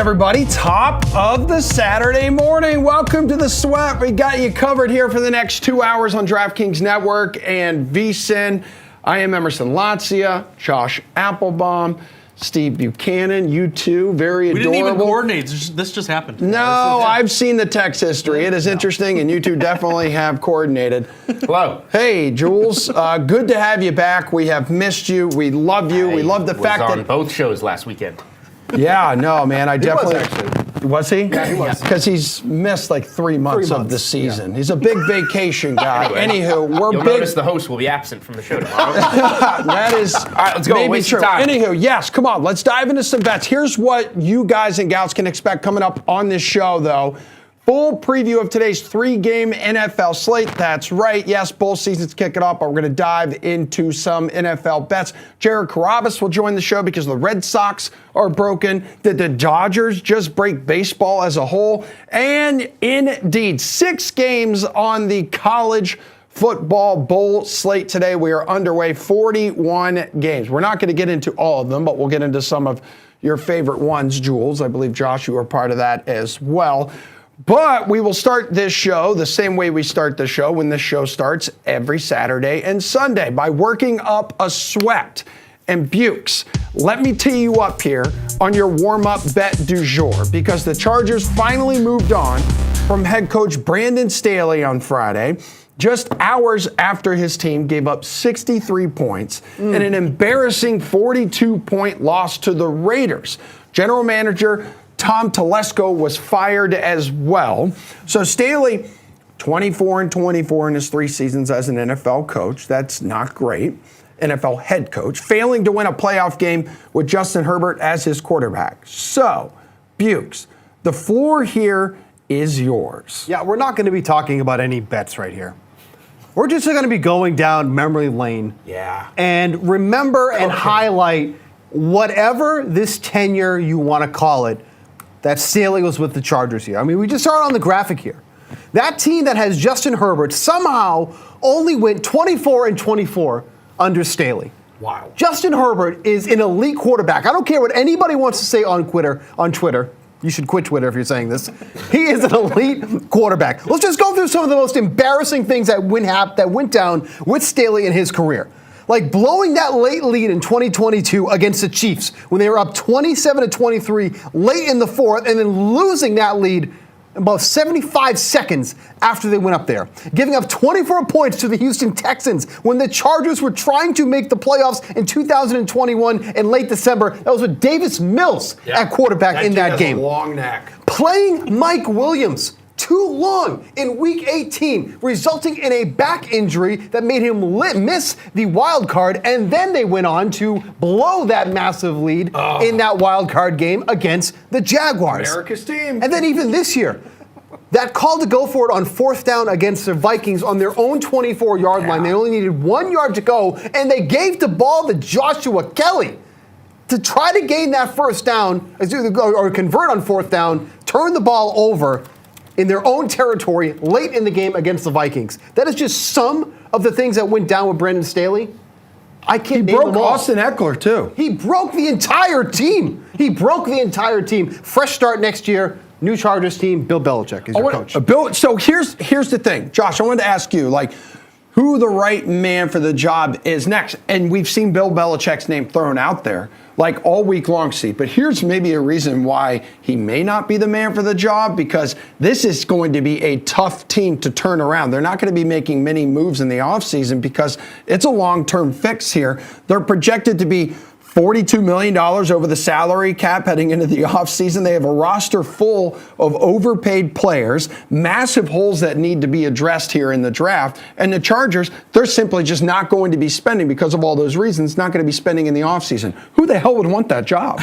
everybody. Top of the Saturday morning. Welcome to the Sweat. We got you covered here for the next 2 hours on DraftKings Network and VSiN. I am Emerson Latzia, Josh Applebaum, Steve Buchanan, you two, very adorable. We didn't even coordinate. This just happened. No, I've seen the text history. It is interesting, and you two definitely have coordinated. Hello. Hey, Jules. Good to have you back. We have missed you. We love you. We love the fact on that both shows last weekend. Yeah, no, man. I definitely. Was he? Yeah, he was. Because he's missed like 3 months of the season. Yeah. He's a big vacation guy. Anywho, You'll notice the host will be absent from the show tomorrow. That is all right, let's go. Maybe true. Anywho, yes, come on. Let's dive into some bets. Here's what you guys and gals can expect coming up on this show, though. Full preview of today's 3-game NFL slate. That's right. Yes, bowl season's kicking off, but we're going to dive into some NFL bets. Jared Carabas will join the show because the Red Sox are broken. Did the Dodgers just break baseball as a whole? And indeed, 6 games on the college football bowl slate today. We are underway, 41 games. We're not going to get into all of them, but we'll get into some of your favorite ones, Jules. I believe, Josh, you were part of that as well. But we will start this show the same way we start the show when this show starts every Saturday and Sunday by working up a sweat. And Bukes, let me tee you up here on your warm-up bet du jour because the Chargers finally moved on from head coach Brandon Staley on Friday, just hours after his team gave up 63 points in an embarrassing 42-point loss to the Raiders. General manager Tom Telesco was fired as well. So Staley, 24-24 in his 3 seasons as an NFL coach. That's not great. NFL head coach, failing to win a playoff game with Justin Herbert as his quarterback. So, Bukes, the floor here is yours. Yeah, we're not going to be talking about any bets right here. We're just going to be going down memory lane. Yeah. And remember and highlight whatever this tenure you want to call it, that Staley was with the Chargers here. I mean, we just saw it on the graphic here. That team that has Justin Herbert somehow only went 24-24 under Staley. Wow. Justin Herbert is an elite quarterback. I don't care what anybody wants to say on Twitter. You should quit Twitter if you're saying this. He is an elite quarterback. Let's just go through some of the most embarrassing things that went down with Staley in his career. Like blowing that late lead in 2022 against the Chiefs when they were up 27-23 late in the fourth and then losing that lead about 75 seconds after they went up there. Giving up 24 points to the Houston Texans when the Chargers were trying to make the playoffs in 2021 in late December. That was with Davis Mills at quarterback in that game. A long neck. Playing Mike Williams too long in Week 18, resulting in a back injury that made him miss the wild card, and then they went on to blow that massive lead in that wild card game against the Jaguars. America's team. And then even this year, that call to go for it on 4th down against the Vikings on their own 24-yard line. They only needed 1 yard to go, and they gave the ball to Joshua Kelly to try to gain that 1st down, or convert on 4th down, turn the ball over in their own territory late in the game against the Vikings. That is just some of the things that went down with Brandon Staley. I can't name them all. He broke Austin Eckler, too. He broke the entire team. Fresh start next year. New Chargers team. Bill Belichick is your coach. So here's the thing. Josh, I wanted to ask you, who the right man for the job is next. And we've seen Bill Belichick's name thrown out there all week long, Steve. But here's maybe a reason why he may not be the man for the job, because this is going to be a tough team to turn around. They're not going to be making many moves in the offseason because it's a long-term fix here. They're projected to be $42 million over the salary cap heading into the offseason. They have a roster full of overpaid players, massive holes that need to be addressed here in the draft. And the Chargers, they're simply just not going to be spending because of all those reasons, not going to be spending in the offseason. Who the hell would want that job?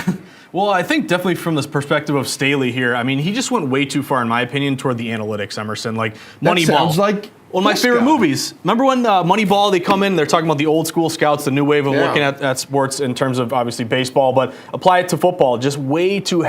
Well, I think definitely from this perspective of Staley here, I mean, he just went way too far, in my opinion, toward the analytics, Emerson. Moneyball. That sounds like One of my favorite movies. Remember when Moneyball, they come in, they're talking about the old school scouts, the new wave of looking at sports in terms of obviously baseball, but apply it to football. Just way too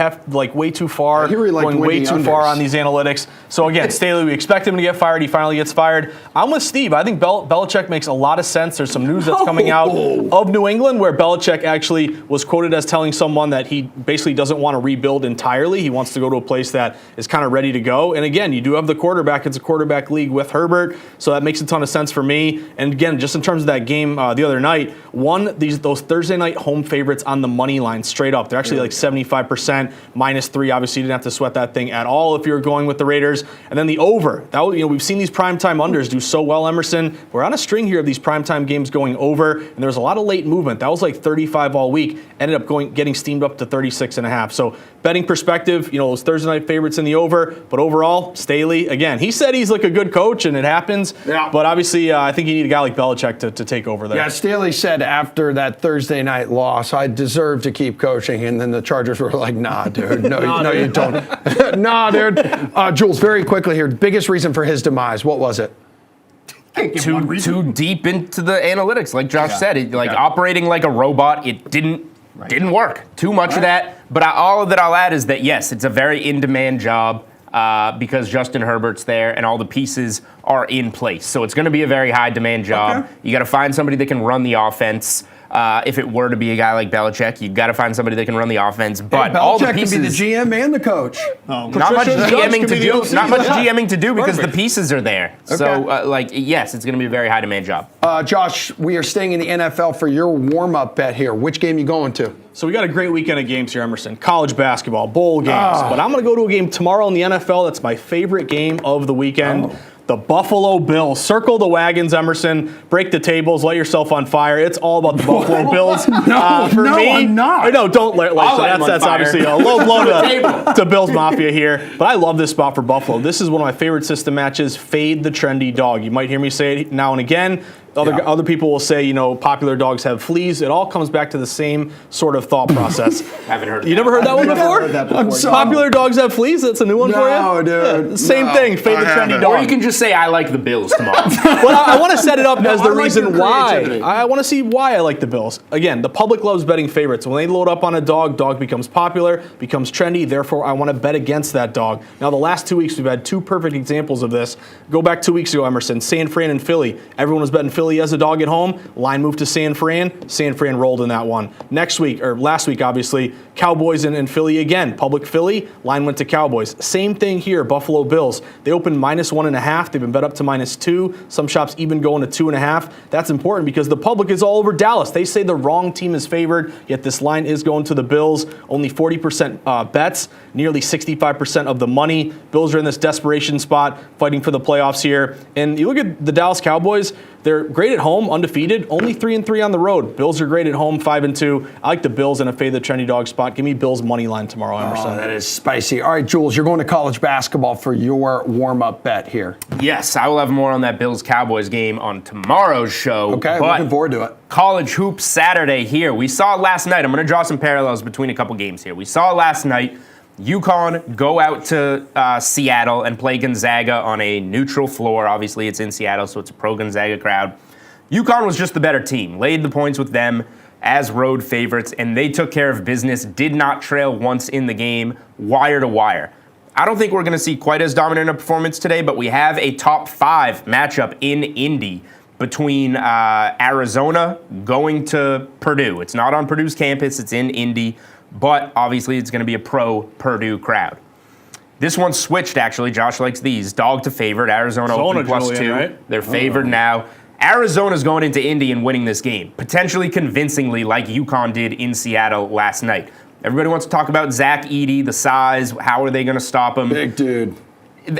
far, going way too far on these analytics. So again, Staley, we expect him to get fired. He finally gets fired. I'm with Steve. I think Belichick makes a lot of sense. There's some news that's coming out of New England where Belichick actually was quoted as telling someone that he basically doesn't want to rebuild entirely. He wants to go to a place that is kind of ready to go. And again, you do have the quarterback. It's a quarterback league with Herbert. So that makes a ton of sense for me. And again, just in terms of that game the other night, those Thursday night home favorites on the money line straight up. They're actually like 75%, -3. Obviously, you didn't have to sweat that thing at all if you were going with the Raiders. And then the over. We've seen these primetime unders do so well, Emerson. We're on a string here of these primetime games going over, and there was a lot of late movement. That was like 35 all week. Ended up getting steamed up to 36.5. So betting perspective, those Thursday night favorites in the over. But overall, Staley, again, he said he's like a good coach, and it happens. Yeah. But obviously, I think you need a guy like Belichick to take over there. Yeah, Staley said after that Thursday night loss, I deserve to keep coaching. And then the Chargers were like, nah, dude. No, you don't. Nah, dude. Jules, very quickly here, biggest reason for his demise, what was it? Too deep into the analytics, like Josh said. Operating like a robot, it didn't work. Too much of that. But all that I'll add is that, yes, it's a very in-demand job. Because Justin Herbert's there and all the pieces are in place. So it's going to be a very high demand job. Okay. You got to find somebody that can run the offense. If it were to be a guy like Belichick, you've got to find somebody that can run the offense. But all the pieces can be the GM and the coach. Not much GMing to do. Not much GMing to do because the pieces are there. Okay. So, yes, it's going to be a very high demand job. Josh, we are staying in the NFL for your warm-up bet here. Which game are you going to? So we got a great weekend of games here, Emerson. College basketball, bowl games. But I'm going to go to a game tomorrow in the NFL. That's my favorite game of the weekend. The Buffalo Bills. Circle the wagons, Emerson. Break the tables. Light yourself on fire. It's all about the Buffalo Bills. For me, I'm not. No, don't light that's obviously a low blow to Bills Mafia here. But I love this spot for Buffalo. This is one of my favorite system matches. Fade the trendy dog. You might hear me say it now and again. Other people will say, popular dogs have fleas. It all comes back to the same sort of thought process. Haven't heard. You never heard that one before? Popular dogs have fleas. That's a new one for you. No, dude. Yeah, same thing. Fade the trendy dog. Or you can just say, "I like the Bills" tomorrow. Well, I want to set it up as the reason why. I want to see why I like the Bills. Again, the public loves betting favorites. When they load up on a dog becomes popular, becomes trendy. Therefore, I want to bet against that dog. Now, the last 2 weeks we've had two perfect examples of this. Go back 2 weeks ago, Emerson. San Fran and Philly. Everyone was betting Philly as a dog at home. Line moved to San Fran. San Fran rolled in that one. Last week, obviously, Cowboys and Philly again. Public Philly, line went to Cowboys. Same thing here, Buffalo Bills. They opened -1.5. They've been bet up to -2. Some shops even going to 2.5. That's important because the public is all over Dallas. They say the wrong team is favored, yet this line is going to the Bills. Only 40% bets, nearly 65% of the money. Bills are in this desperation spot, fighting for the playoffs here. And you look at the Dallas Cowboys, they're great at home, undefeated, only 3-3 on the road. Bills are great at home, 5-2. I like the Bills in a fade the trendy dog spot. Give me Bills money line tomorrow, Emerson. Oh, that is spicy. All right, Jules, you're going to college basketball for your warm-up bet here. Yes, I will have more on that Bills-Cowboys game on tomorrow's show. Okay, looking forward to it. College hoops Saturday here. We saw it last night. I'm going to draw some parallels between a couple games here. We saw it last night. UConn go out to Seattle and play Gonzaga on a neutral floor. Obviously, it's in Seattle, so it's a pro-Gonzaga crowd. UConn was just the better team, laid the points with them as road favorites, and they took care of business, did not trail once in the game, wire to wire. I don't think we're going to see quite as dominant a performance today, but we have a top 5 matchup in Indy between Arizona going to Purdue. It's not on Purdue's campus, it's in Indy. But obviously it's going to be a pro-Purdue crowd. This one switched, actually. Josh likes these. Dog to favorite. Arizona open +2. Right? They're favored now. Arizona's going into Indy and winning this game, potentially convincingly like UConn did in Seattle last night. Everybody wants to talk about Zach Edey, the size. How are they going to stop him? Big dude.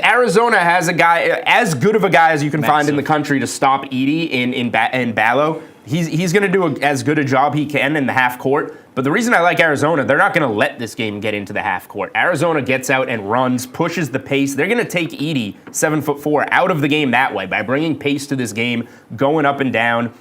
Arizona has a guy, as good of a guy as you can find in the country to stop Edey in Ballo. He's going to do as good a job he can in the half court. But the reason I like Arizona, they're not going to let this game get into the half court. Arizona gets out and runs, pushes the pace. They're going to take Edey, 7'4", out of the game that way by bringing pace to this game, going up and down.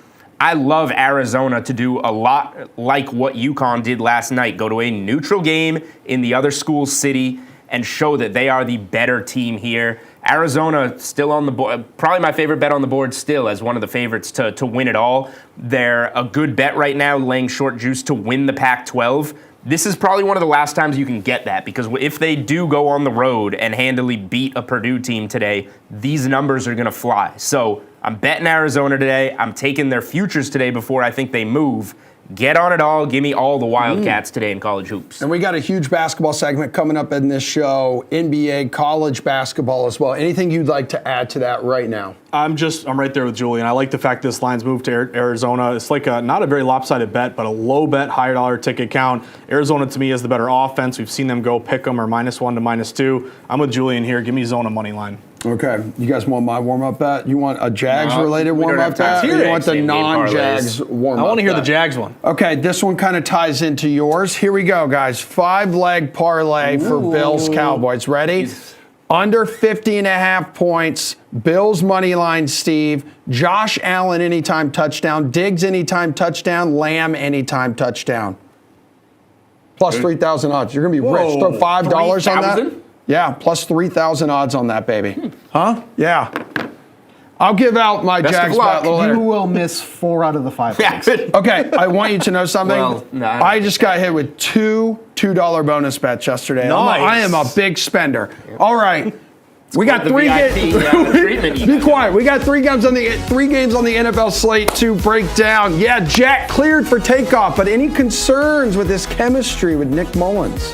I love Arizona to do a lot like what UConn did last night. Go to a neutral game in the other school's city and show that they are the better team here. Arizona still on the board, probably my favorite bet on the board still as one of the favorites to win it all. They're a good bet right now, laying short juice to win the Pac-12. This is probably one of the last times you can get that, because if they do go on the road and handily beat a Purdue team today, these numbers are going to fly. So I'm betting Arizona today. I'm taking their futures today before I think they move. Get on it all. Give me all the Wildcats today in college hoops. And we got a huge basketball segment coming up in this show, NBA, college basketball as well. Anything you'd like to add to that right now? I'm right there with Julian. I like the fact this line's moved to Arizona. It's like not a very lopsided bet, but a low bet, higher dollar ticket count. Arizona, to me, is the better offense. We've seen them go pick them or -1 to -2. I'm with Julian here. Give me Zona money line. Okay. You guys want my warm-up bet? You want a Jags-related warm-up bet? Or you want the non-Jags warm-up bet? I want to hear the Jags one. Okay, this one kind of ties into yours. Here we go, guys. 5-leg parlay for Bills-Cowboys. Ready? Under 50.5 points. Bills money line, Steve. Josh Allen anytime touchdown. Diggs anytime touchdown. Lamb anytime touchdown. Plus 3,000 odds. You're going to be rich. Throw $5 on that. Yeah, plus 3,000 odds on that, baby. Huh? Yeah. I'll give out my Jags bet later. You will miss 4 out of the 5 Yeah. Okay, I want you to know something. Well, no, I just got hit with two $2 bonus bets yesterday. Nice. I am a big spender. All right. We got the 3 VIP, treatment you Be got. quiet. We got 3 games on the NFL slate to break down. Yeah, Jack cleared for takeoff, but any concerns with his chemistry with Nick Mullins?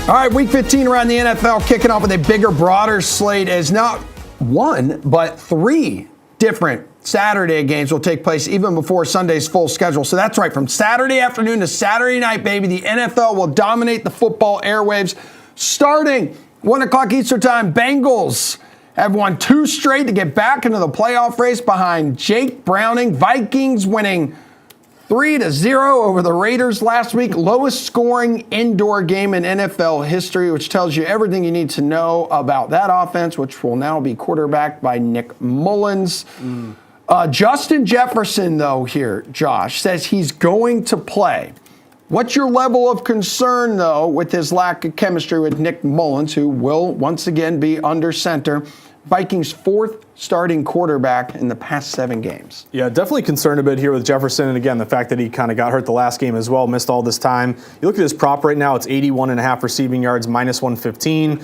All right, week 15 around the NFL, kicking off with a bigger, broader slate as not one, but three different Saturday games will take place even before Sunday's full schedule. So that's right, from Saturday afternoon to Saturday night, baby, the NFL will dominate the football airwaves. Starting 1 o'clock Eastern time, Bengals have won 2 straight to get back into the playoff race behind Jake Browning. Vikings winning 3-0 over the Raiders last week. Lowest scoring indoor game in NFL history, which tells you everything you need to know about that offense, which will now be quarterbacked by Nick Mullins. Justin Jefferson, though, here, Josh, says he's going to play. What's your level of concern, though, with his lack of chemistry with Nick Mullins, who will once again be under center? Vikings' 4th starting quarterback in the past 7 games. Yeah, definitely concerned a bit here with Jefferson. And again, the fact that he kind of got hurt the last game as well, missed all this time. You look at his prop right now, it's 81.5 receiving yards, minus 115.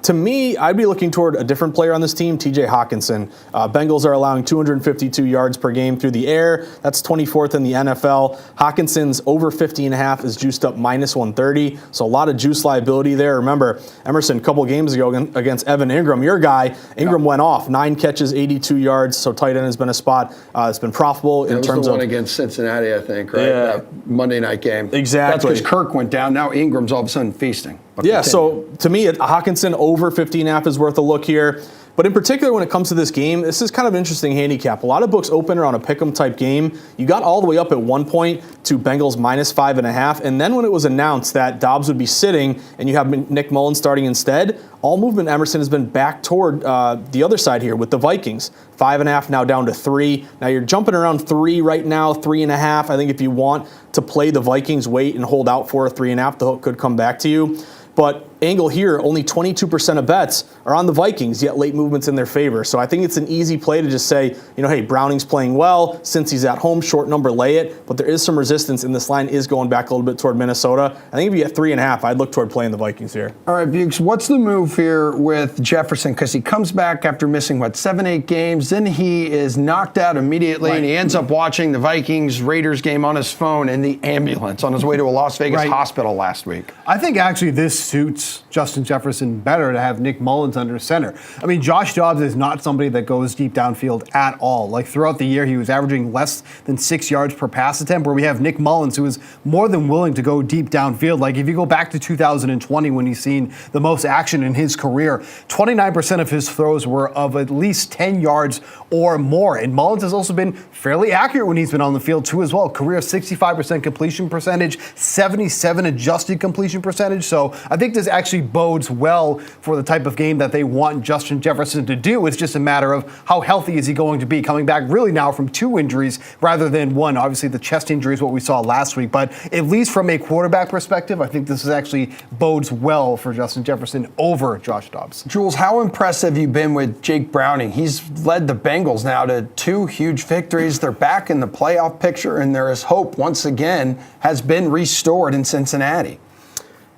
To me, I'd be looking toward a different player on this team, TJ Hawkinson. Bengals are allowing 252 yards per game through the air. That's 24th in the NFL. Hawkinson's over 50.5 is juiced up minus 130. So a lot of juice liability there. Remember, Emerson, a couple games ago against Evan Ingram, your guy, Ingram went off. 9 catches, 82 yards. So tight end has been a spot. It's been profitable in terms of. That was the one against Cincinnati, I think, right? Yeah. That Monday night game. Exactly. That's because Kirk went down. Now Ingram's all of a sudden feasting. But yeah, continue. so to me, Hawkinson over 50.5 is worth a look here. But in particular, when it comes to this game, this is kind of an interesting handicap. A lot of books open around a pick'em type game. You got all the way up at one point to Bengals minus 5.5. And then when it was announced that Dobbs would be sitting and you have Nick Mullins starting instead, all movement Emerson has been back toward the other side here with the Vikings. 5.5 now down to 3. Now you're jumping around 3 right now, 3.5. I think if you want to play the Vikings, wait and hold out for a 3.5, the hook could come back to you. But angle here, only 22% of bets are on the Vikings, yet late movements in their favor. So I think it's an easy play to just say, hey, Browning's playing well. Since he's at home, short number, lay it. But there is some resistance, and this line is going back a little bit toward Minnesota. I think if you get 3.5, I'd look toward playing the Vikings here. All right, Bukes, what's the move here with Jefferson? Because he comes back after missing, 7-8 games. Then he is knocked out immediately, and he ends up watching the Vikings-Raiders game on his phone in the ambulance on his way to a Las Vegas hospital last week. I think actually this suits Justin Jefferson better to have Nick Mullins under center. I mean, Josh Dobbs is not somebody that goes deep downfield at all. Like throughout the year, he was averaging less than 6 yards per pass attempt, where we have Nick Mullins, who is more than willing to go deep downfield. Like if you go back to 2020 when he's seen the most action in his career, 29% of his throws were of at least 10 yards or more. And Mullins has also been fairly accurate when he's been on the field too as well. Career 65% completion percentage, 77 adjusted completion percentage. So I think this actually bodes well for the type of game that they want Justin Jefferson to do. It's just a matter of how healthy is he going to be, coming back really now from 2 injuries rather than 1. Obviously, the chest injury is what we saw last week. But at least from a quarterback perspective, I think this is actually bodes well for Justin Jefferson over Josh Dobbs. Jules, how impressive have you been with Jake Browning? He's led the Bengals now to 2 huge victories. They're back in the playoff picture, and there is hope once again has been restored in Cincinnati.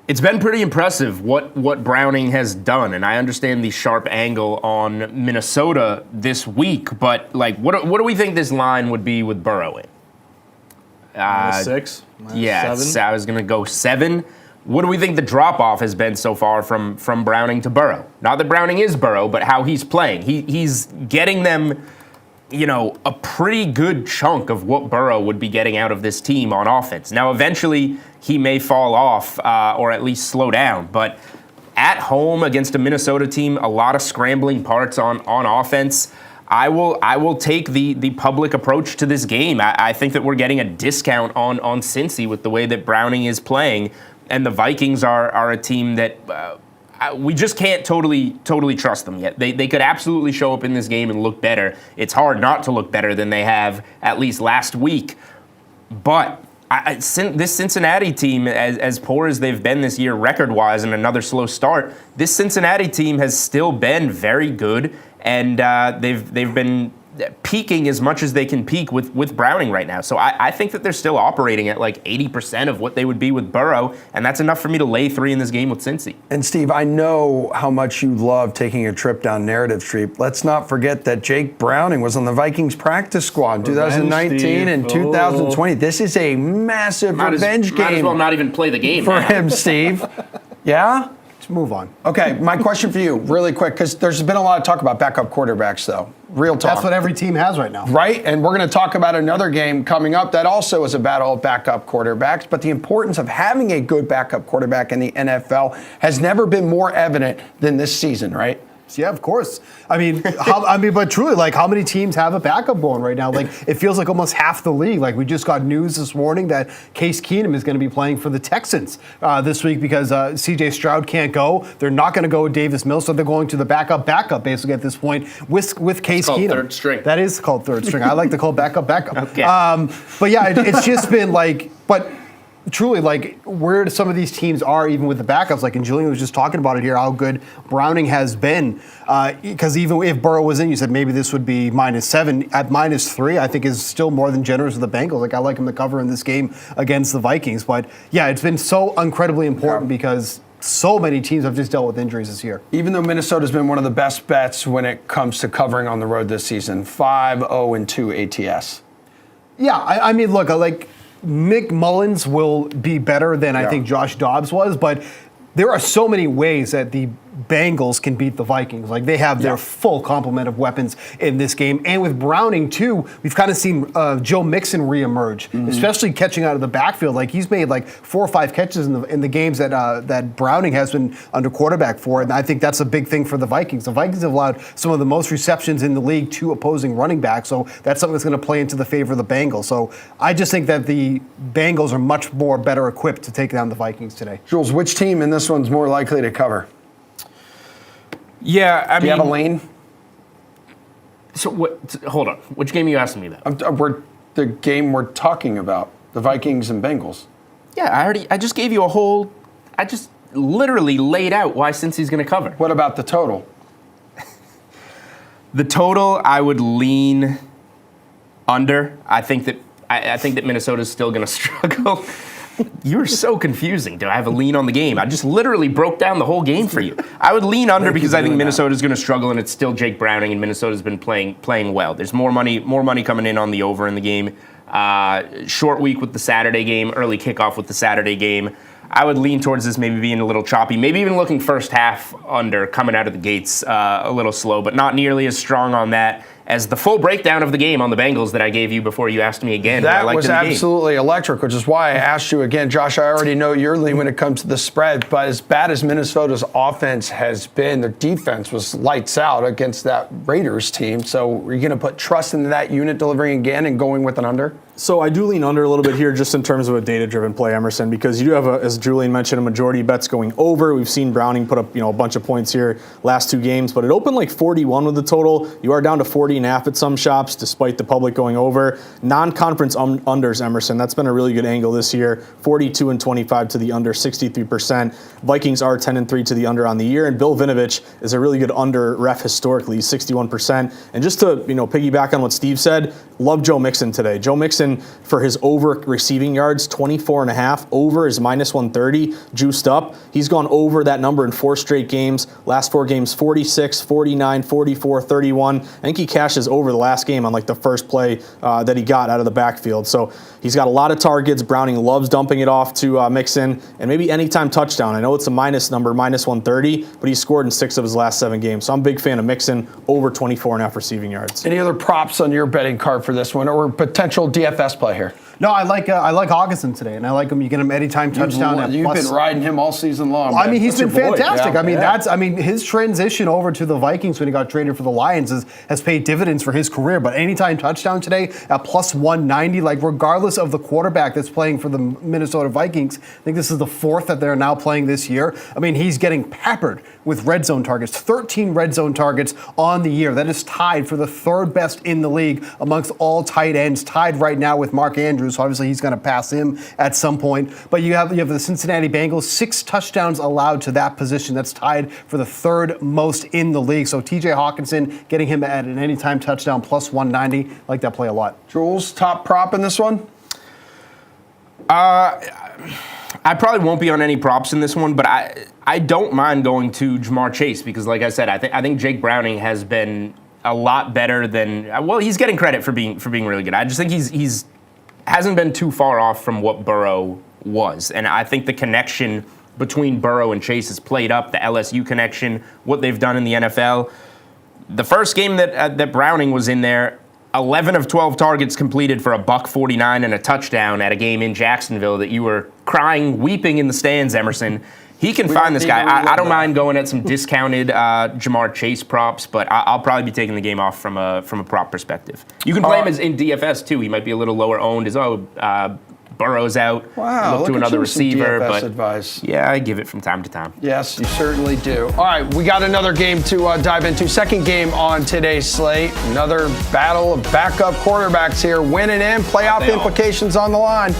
It's been pretty impressive what Browning has done, and I understand the sharp angle on Minnesota this week, but what do we think this line would be with Burrow in? -6? -7? I was going to go 7. What do we think the drop-off has been so far from Browning to Burrow? Not that Browning is Burrow, but how he's playing. He's getting them, a pretty good chunk of what Burrow would be getting out of this team on offense. Now, eventually, he may fall off or at least slow down, but at home against a Minnesota team, a lot of scrambling parts on offense. I will take the public approach to this game. I think that we're getting a discount on Cincy with the way that Browning is playing, and the Vikings are a team that we just can't totally trust them yet. They could absolutely show up in this game and look better. It's hard not to look better than they have at least last week. But this Cincinnati team, as poor as they've been this year record-wise and another slow start, this Cincinnati team has still been very good, and they've been peaking as much as they can peak with Browning right now. So I think that they're still operating at 80% of what they would be with Burrow, and that's enough for me to lay 3 in this game with Cincy. And Steve, I know how much you love taking a trip down Narrative Street. Let's not forget that Jake Browning was on the Vikings practice squad in 2019 and 2020. This is a massive revenge game. Might as well not even play the game for him, Steve. Yeah? Let's move on. Okay, my question for you, really quick, because there's been a lot of talk about backup quarterbacks, though. Real talk. That's what every team has right now. Right, and we're going to talk about another game coming up that also is a battle of backup quarterbacks, but the importance of having a good backup quarterback in the NFL has never been more evident than this season, right? Yeah, of course. I mean, but truly, like, how many teams have a backup going right now? Like, it feels like almost half the league. Like, we just got news this morning that Case Keenum is going to be playing for the Texans this week because C.J. Stroud can't go. They're not going to go with Davis Mills, so they're going to the backup basically at this point with Case Keenum. Third string. That is called third string. I like to call backup. Okay. But yeah, it's just been like, truly, like, where some of these teams are, even with the backups, like, and Julian was just talking about it here, how good Browning has been. Because even if Burrow was in, you said maybe this would be -7. At -3, I think is still more than generous with the Bengals. Like, I like him to cover in this game against the Vikings. But yeah, it's been so incredibly important because so many teams have just dealt with injuries this year. Even though Minnesota's been one of the best bets when it comes to covering on the road this season, 5-0-2 ATS. Yeah, I mean, look, like, Mick Mullins will be better than I think Josh Dobbs was, but there are so many ways that the Bengals can beat the Vikings. Like, they have their full complement of weapons in this game. And with Browning, too, we've kind of seen Joe Mixon reemerge, especially catching out of the backfield. Like, he's made like 4 or 5 catches in the games that Browning has been under quarterback for. And I think that's a big thing for the Vikings. The Vikings have allowed some of the most receptions in the league to opposing running backs. So that's something that's going to play into the favor of the Bengals. So I just think that the Bengals are much more better equipped to take down the Vikings today. Jules, which team in this one's more likely to cover? Yeah, I mean, Do you have a lane? So hold on. Which game are you asking me that? The game we're talking about, the Vikings and Bengals. Yeah, I just gave you I just literally laid out why Cincy's going to cover. What about the total? The total, I would lean under. I think that Minnesota's still going to struggle. You're so confusing. Do I have a lean on the game? I just literally broke down the whole game for you. I would lean under because I think Minnesota's going to struggle, and it's still Jake Browning, and Minnesota's been playing well. There's more money coming in on the over in the game. Short week with the Saturday game, early kickoff with the Saturday game. I would lean towards this maybe being a little choppy, maybe even looking first half under, coming out of the gates a little slow, but not nearly as strong on that as the full breakdown of the game on the Bengals that I gave you before you asked me again. That was absolutely electric, which is why I asked you again. Josh, I already know your lean when it comes to the spread, but as bad as Minnesota's offense has been, their defense was lights out against that Raiders team. So are you going to put trust into that unit delivering again and going with an under? So I do lean under a little bit here just in terms of a data-driven play, Emerson, because you do have, as Julian mentioned, a majority of bets going over. We've seen Browning put up a bunch of points here last 2 games, but it opened like 41 with the total. You are down to 40.5 at some shops, despite the public going over. Non-conference unders, Emerson, that's been a really good angle this year. 42-25 to the under, 63%. Vikings are 10-3 to the under on the year, and Bill Vinovich is a really good under ref historically, 61%. And just to piggyback on what Steve said, love Joe Mixon today. Joe Mixon, for his over receiving yards, 24.5. Over is -130, juiced up. He's gone over that number in 4 straight games. Last 4 games, 46, 49, 44, 31. I think he cashes over the last game on like the first play that he got out of the backfield. So he's got a lot of targets. Browning loves dumping it off to Mixon, and maybe anytime touchdown. I know it's a minus number, -130, but he's scored in 6 of his last 7 games. So I'm a big fan of Mixon, over 24.5 receiving yards. Any other props on your betting card for this one, or potential DFS play here? No, I like Hawkinson today, and I like him. You get him anytime touchdown. You've been riding him all season long. Well, I mean, he's been fantastic. Yeah. His transition over to the Vikings when he got traded for the Lions has paid dividends for his career. But anytime touchdown today at +190, like regardless of the quarterback that's playing for the Minnesota Vikings, I think this is the 4th that they're now playing this year. I mean, he's getting peppered with red zone targets, 13 red zone targets on the year. That is tied for the 3rd best in the league amongst all tight ends, tied right now with Mark Andrews. So obviously he's going to pass him at some point. But you have the Cincinnati Bengals, 6 touchdowns allowed to that position. That's tied for the 3rd most in the league. So TJ Hawkinson, getting him at an anytime touchdown +190. Like that play a lot. Jules, top prop in this one? I probably won't be on any props in this one, but I don't mind going to Jamar Chase because, like I said, I think Jake Browning has been a lot better than. Well, he's getting credit for being really good. I just think he's hasn't been too far off from what Burrow was, and I think the connection between Burrow and Chase has played up, the LSU connection, what they've done in the NFL. The first game that Browning was in there, 11 of 12 targets completed for $149 and a touchdown at a game in Jacksonville that you were crying, weeping in the stands, Emerson. He can find this guy. I don't mind going at some discounted Jamar Chase props, but I'll probably be taking the game off from a prop perspective. You can play him as in DFS too. He might be a little lower owned as Burrow's out. Wow, look to another receiver. DFS but advice. Yeah, I give it from time to time. Yes, you certainly do. All right, we got another game to dive into. Second game on today's slate. Another battle of backup quarterbacks here. Winning in, playoff implications on the line.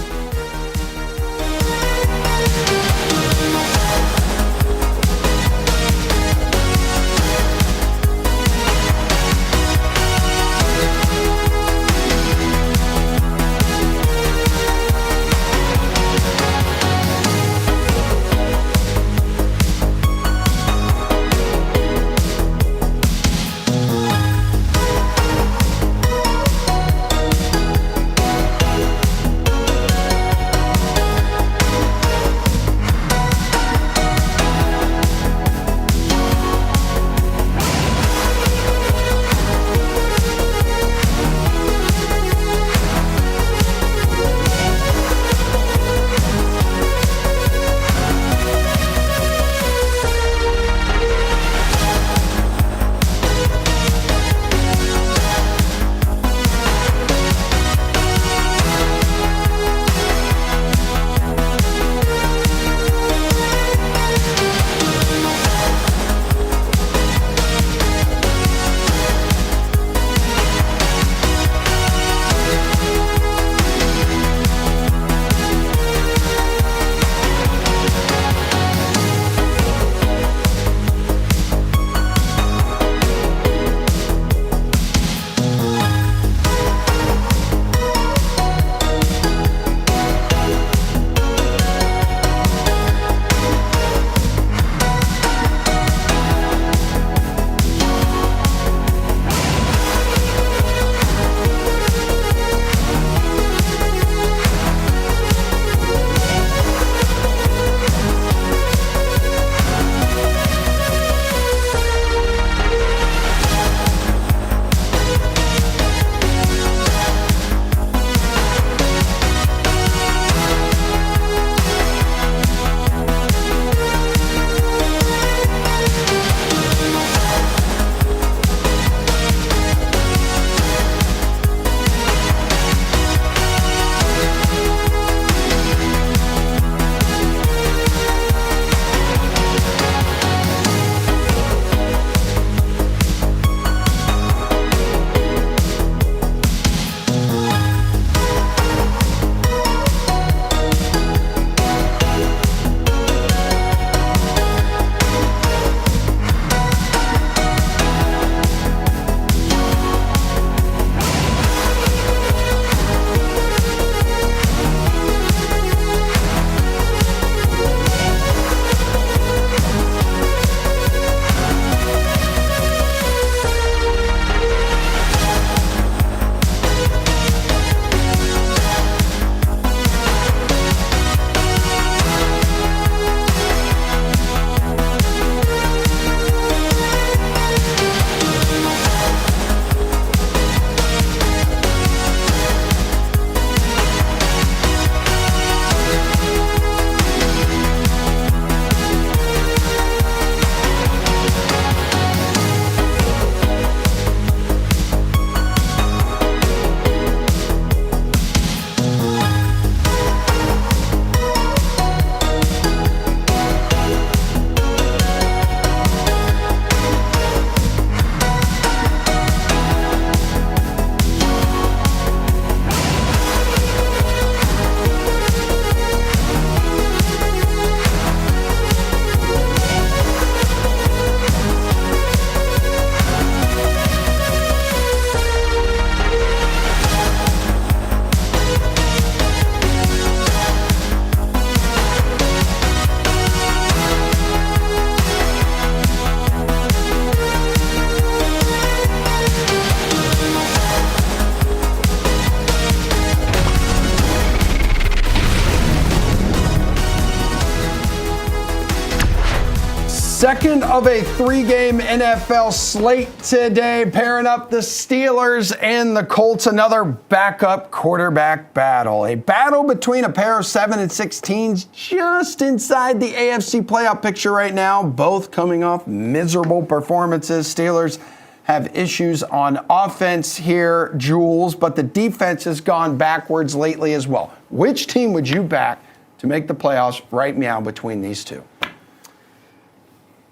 of a 3-game NFL slate today, pairing up the Steelers and the Colts. Another backup quarterback battle. A battle between a pair of 7 and 6 teams just inside the AFC playoff picture right now, both coming off miserable performances. Steelers have issues on offense here, Jules, but the defense has gone backwards lately as well. Which team would you back to make the playoffs right now between these two?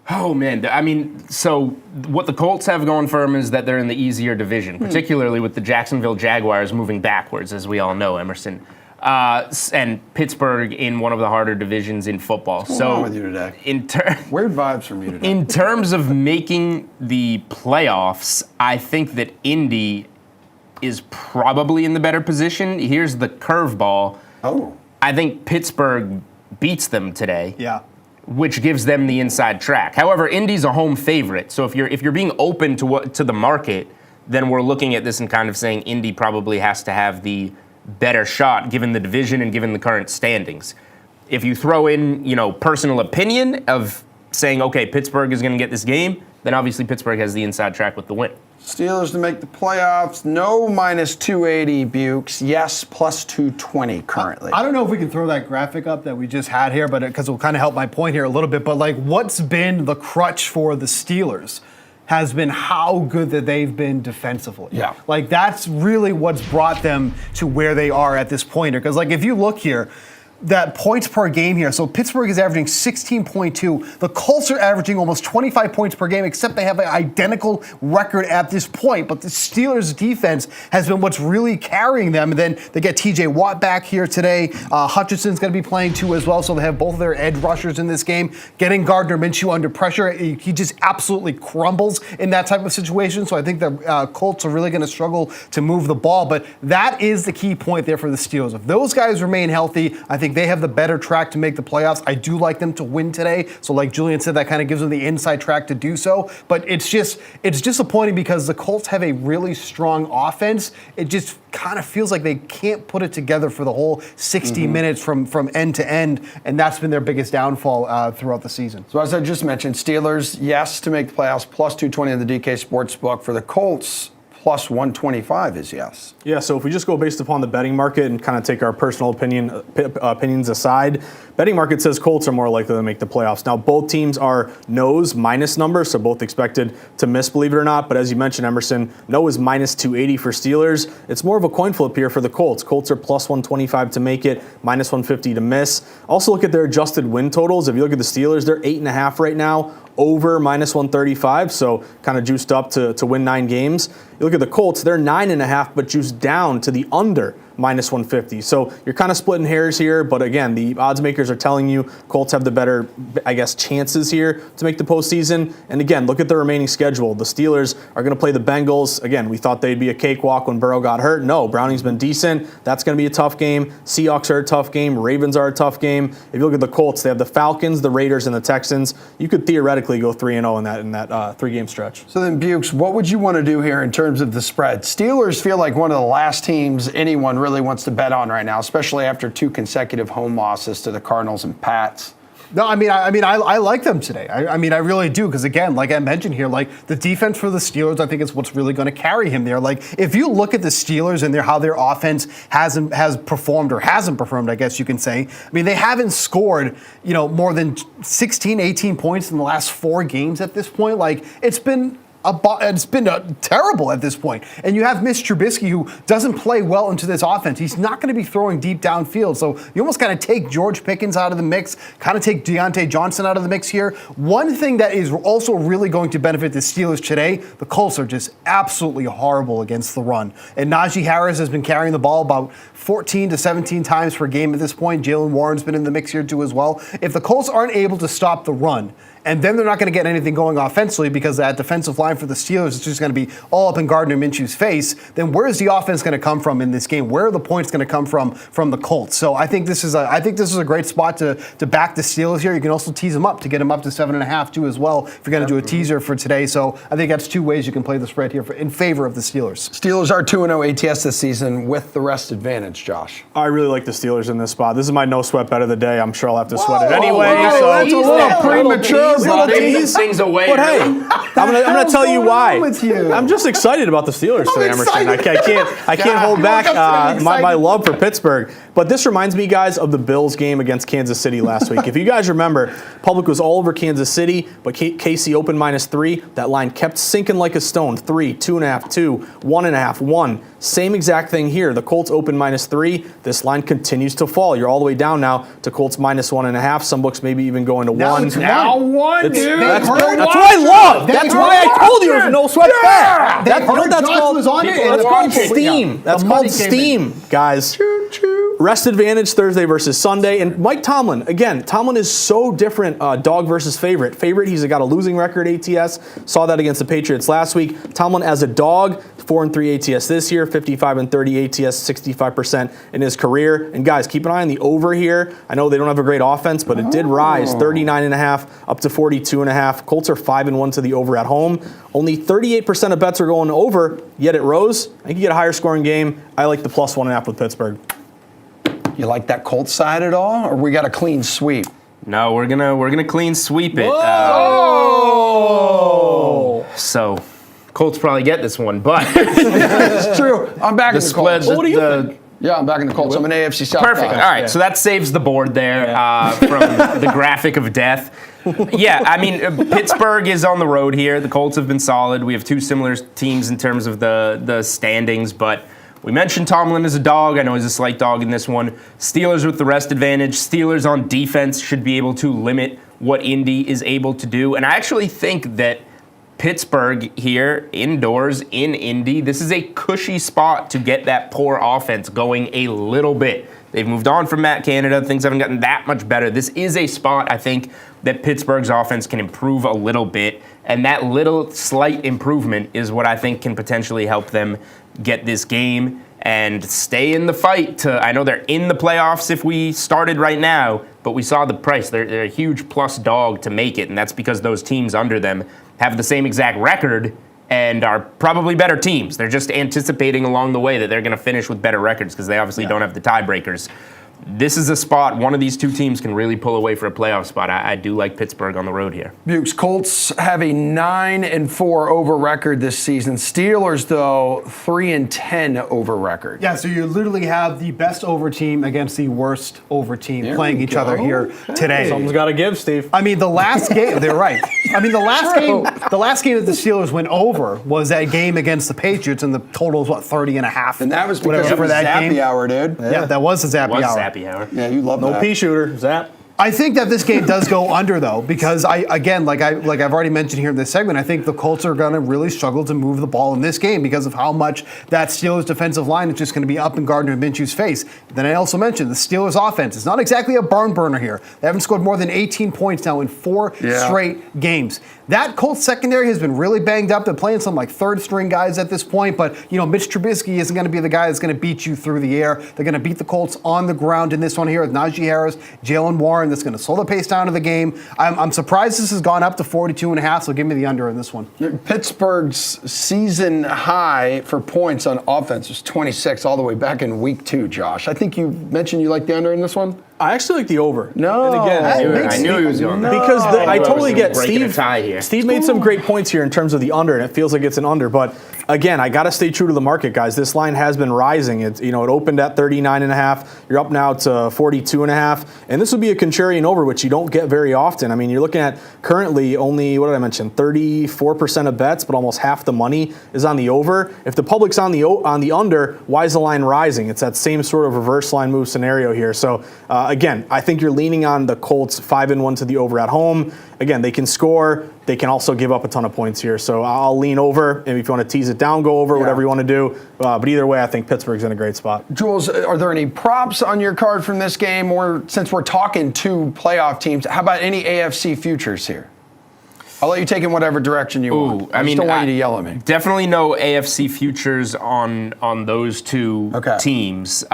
Oh, man. I mean, so what the Colts have going for them is that they're in the easier division, particularly with the Jacksonville Jaguars moving backwards, as we all know, Emerson. And Pittsburgh in one of the harder divisions in football. What's going on with you today? Weird vibes from you today. In terms of making the playoffs, I think that Indy is probably in the better position. Here's the curveball. Oh. I think Pittsburgh beats them today. Yeah. Which gives them the inside track. However, Indy's a home favorite, so if you're being open to the market, then we're looking at this and kind of saying Indy probably has to have the better shot given the division and given the current standings. If you throw in, personal opinion of saying, okay, Pittsburgh is going to get this game, then obviously Pittsburgh has the inside track with the win. Steelers to make the playoffs. No minus 280 Bukes. Yes, plus 220 currently. I don't know if we can throw that graphic up that we just had here, but because it will kind of help my point here a little bit. But what's been the crutch for the Steelers has been how good that they've been defensively. Yeah. That's really what's brought them to where they are at this point. Because if you look here, that points per game here. So Pittsburgh is averaging 16.2. The Colts are averaging almost 25 points per game, except they have an identical record at this point. But the Steelers' defense has been what's really carrying them. And then they get T.J. Watt back here today. Hutchinson's going to be playing too as well. So they have both of their edge rushers in this game. Getting Gardner Minshew under pressure, he just absolutely crumbles in that type of situation. So I think the Colts are really going to struggle to move the ball. But that is the key point there for the Steelers. If those guys remain healthy, I think they have the better track to make the playoffs. I do like them to win today. So like Julian said, that kind of gives them the inside track to do so. But it's disappointing because the Colts have a really strong offense. It just kind of feels like they can't put it together for the whole 60 minutes from end to end. And that's been their biggest downfall throughout the season. So as I just mentioned, Steelers, yes, to make the playoffs, plus 220 in the DK Sportsbook. For the Colts, plus 125 is yes. Yeah, so if we just go based upon the betting market and kind of take our personal opinions aside, betting market says Colts are more likely to make the playoffs. Now, both teams are no's minus numbers, so both expected to miss, believe it or not. But as you mentioned, Emerson, no is minus 280 for Steelers. It's more of a coin flip here for the Colts. Colts are plus 125 to make it, minus 150 to miss. Also look at their adjusted win totals. If you look at the Steelers, they're 8.5 right now, over minus 135, so kind of juiced up to win 9 games. You look at the Colts, they're 9.5, but juiced down to the under minus 150. So you're kind of splitting hairs here, but again, the odds makers are telling you Colts have the better, chances here to make the postseason. And again, look at the remaining schedule. The Steelers are going to play the Bengals. Again, we thought they'd be a cakewalk when Burrow got hurt. No, Browning's been decent. That's going to be a tough game. Seahawks are a tough game. Ravens are a tough game. If you look at the Colts, they have the Falcons, the Raiders, and the Texans. You could theoretically go 3-0 in that 3-game stretch. So then, Bukes, what would you want to do here in terms of the spread? Steelers feel like one of the last teams anyone really wants to bet on right now, especially after 2 consecutive home losses to the Cardinals and Pats. No, I like them today. I really do, because again, like I mentioned here, the defense for the Steelers, I think is what's really going to carry him there. If you look at the Steelers and how their offense has performed or hasn't performed, I guess you can say. They haven't scored, more than 16, 18 points in the last 4 games at this point. It's been terrible at this point. And you have Mitch Trubisky, who doesn't play well into this offense. He's not going to be throwing deep downfield. So you almost kind of take George Pickens out of the mix, kind of take Deontay Johnson out of the mix here. One thing that is also really going to benefit the Steelers today, the Colts are just absolutely horrible against the run. And Najee Harris has been carrying the ball about 14 to 17 times per game at this point. Jalen Warren's been in the mix here too as well. If the Colts aren't able to stop the run, and then they're not going to get anything going offensively because that defensive line for the Steelers is just going to be all up in Gardner Minshew's face, then where is the offense going to come from in this game? Where are the points going to come from the Colts? So I think this is a great spot to back the Steelers here. You can also tease them up to get them up to 7.5 too as well if you're going to do a teaser for today. So I think that's 2 ways you can play the spread here in favor of the Steelers. Steelers are 2-0 ATS this season with the rest advantage, Josh. I really like the Steelers in this spot. This is my no sweat bet of the day. I'm sure I'll have to sweat it anyway. That's a little premature. little tease things away. But hey, I'm gonna tell you why. I'm just excited about the Steelers today, Emerson. I can't hold back my love for Pittsburgh. But this reminds me, guys, of the Bills game against Kansas City last week. If you guys remember, public was all over Kansas City, but KC opened -3. That line kept sinking like a stone. 3, 2.5, 2, 1.5, 1. Same exact thing here. The Colts open -3. This line continues to fall. You're all the way down now to Colts -1.5. Some books maybe even going to 1. Now 1, dude. That's what I love. That's why I told you it was no sweat bet. That's called steam. That's called steam, guys. Rest advantage Thursday versus Sunday. And Mike Tomlin, again, Tomlin is so different, dog versus favorite. Favorite, he's got a losing record ATS. Saw that against the Patriots last week. Tomlin as a dog, 4-3 ATS this year, 55-30 ATS, 65% in his career. And guys, keep an eye on the over here. I know they don't have a great offense, but it did rise 39.5 up to 42.5. Colts are 5-1 to the over at home. Only 38% of bets are going over, yet it rose. I think you get a higher scoring game. I like the +1.5 with Pittsburgh. You like that Colts side at all, or we got a clean sweep? No, we're gonna clean sweep it. So, Colts probably get this one, but it's true. I'm back in the Colts. What do you think? Yeah, I'm back in the Colts. I'm an AFC South Perfect. guy. All right, so that saves the board there from the graphic of death. Yeah, I mean, Pittsburgh is on the road here. The Colts have been solid. We have two similar teams in terms of the standings, but we mentioned Tomlin as a dog. I know he's a slight dog in this one. Steelers with the rest advantage. Steelers on defense should be able to limit what Indy is able to do. And I actually think that Pittsburgh here, indoors, in Indy, this is a cushy spot to get that poor offense going a little bit. They've moved on from Matt Canada. Things haven't gotten that much better. This is a spot, I think, that Pittsburgh's offense can improve a little bit. And that little slight improvement is what I think can potentially help them get this game and stay in the fight. I know they're in the playoffs if we started right now, but we saw the price. They're a huge plus dog to make it, and that's because those teams under them have the same exact record and are probably better teams. They're just anticipating along the way that they're going to finish with better records because they obviously don't have the tiebreakers. This is a spot, one of these two teams can really pull away for a playoff spot. I do like Pittsburgh on the road here. Bukes, Colts have a 9-4 over record this season. Steelers, though, 3-10 over record. Yeah, so you literally have the best over team against the worst over team playing each other here today. Something's got to give, Steve. I mean, the last game, they're right. I mean, the last game that the Steelers went over was that game against the Patriots, and the total was, 30.5? And that was because it was Zappy hour, dude. Yeah, that was the Zappy hour. Hour. Yeah, you love no that. pea shooter, Zap. I think that this game does go under though, because I've already mentioned here in this segment, I think the Colts are going to really struggle to move the ball in this game because of how much that Steelers defensive line is just going to be up in Gardner Minshew's face. Then I also mentioned the Steelers offense is not exactly a barn burner here. They haven't scored more than 18 points now in 4 straight games. That Colts secondary has been really banged up. They're playing some third string guys at this point, but Mitch Trubisky isn't going to be the guy that's going to beat you through the air. They're going to beat the Colts on the ground in this one here with Najee Harris, Jalen Warren. That's going to slow the pace down of the game. I'm surprised this has gone up to 42.5, so give me the under in this one. Pittsburgh's season high for points on offense was 26 all the way back in week 2, Josh. I think you mentioned you like the under in this one? I actually like the over. No. And again, I knew he was going because I totally get Steve. Here. Steve made some great points here in terms of the under, and it feels like it's an under. But again, I got to stay true to the market, guys. This line has been rising. It opened at 39.5. You're up now to 42.5, and this would be a contrarian over, which you don't get very often. I mean, you're looking at currently only 34% of bets, but almost half the money is on the over. If the public's on the under, why is the line rising? It's that same sort of reverse line move scenario here. So. Again, I think you're leaning on the Colts 5-1 to the over at home. Again, they can score. They can also give up a ton of points here. So I'll lean over. And if you want to tease it down, go over, whatever you want to do. But either way, I think Pittsburgh's in a great spot. Jules, are there any props on your card from this game? Or since we're talking two playoff teams, how about any AFC futures here? I'll let you take in whatever direction you want. I don't want you to yell at me. Definitely no AFC futures on those two teams.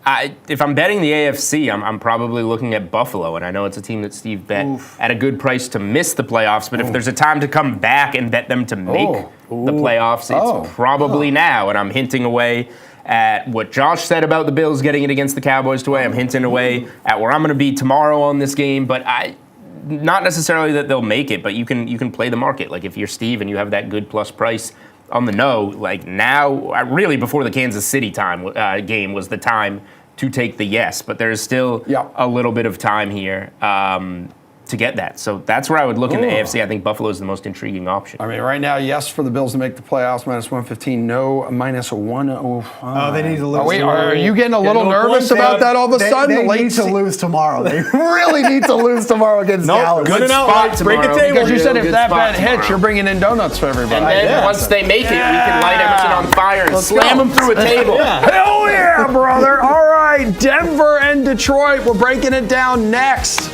If I'm betting the AFC, I'm probably looking at Buffalo, and I know it's a team that Steve bet at a good price to miss the playoffs, but if there's a time to come back and bet them to make the playoffs, it's probably now, and I'm hinting away at what Josh said about the Bills getting it against the Cowboys today. I'm hinting away at where I'm going to be tomorrow on this game, but not necessarily that they'll make it, but you can play the market. Like if you're Steve and you have that good plus price on the no, like now, really before the Kansas City game was the time to take the yes, but there's still a little bit of time here to get that. So that's where I would look in the AFC. I think Buffalo is the most intriguing option. I mean, right now, yes for the Bills to make the playoffs, -115. No, -105. Oh, they need to lose. Are you getting a little nervous about that all of a sudden? They need to lose tomorrow. They really need to lose tomorrow against Dallas. Good spot tomorrow. Break the table. Because you said if that bet hits, you're bringing in donuts for everybody. And then once they make it, we can light Emerson on fire and slam them through a table. Hell yeah, brother. All right, Denver and Detroit. We're breaking it down next.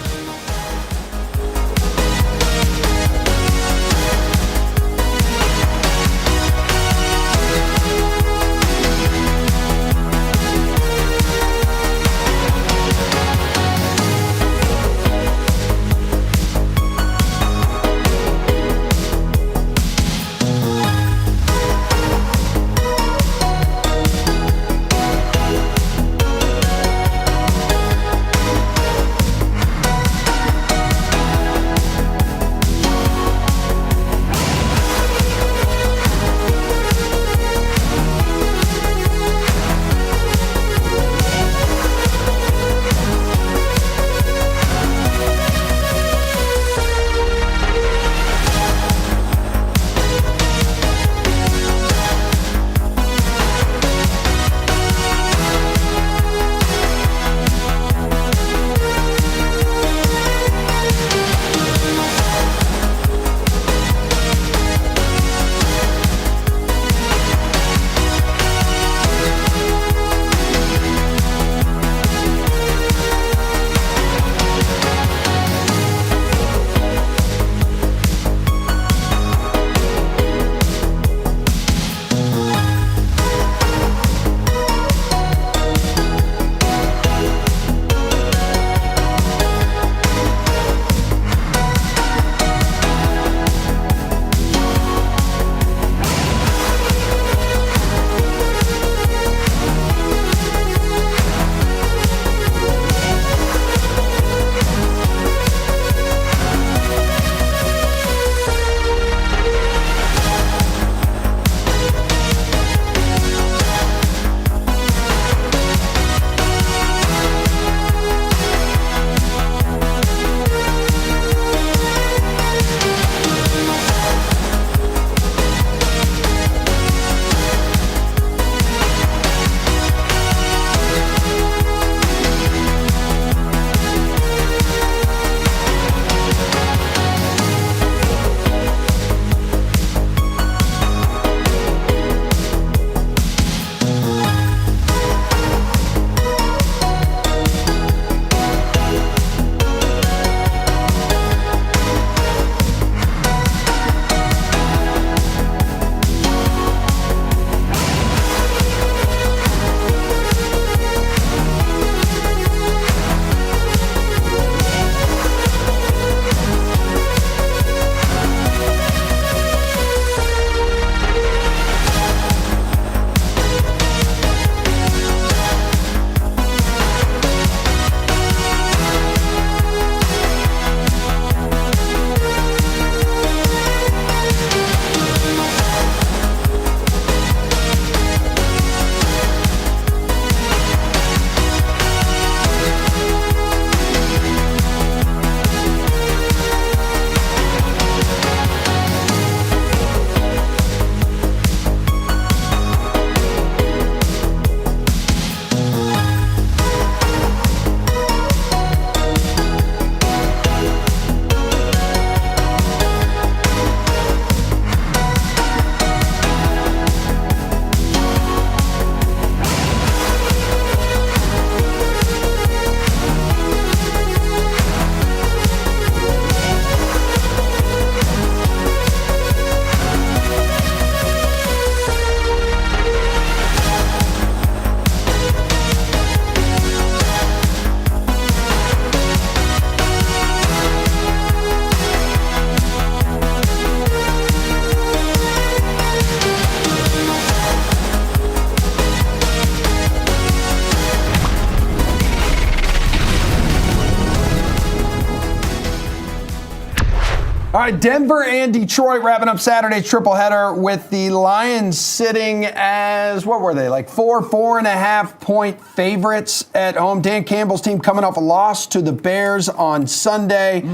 right, Denver and Detroit wrapping up Saturday's tripleheader with the Lions sitting as, what were they, like 4.5 point favorites at home. Dan Campbell's team coming off a loss to the Bears on Sunday.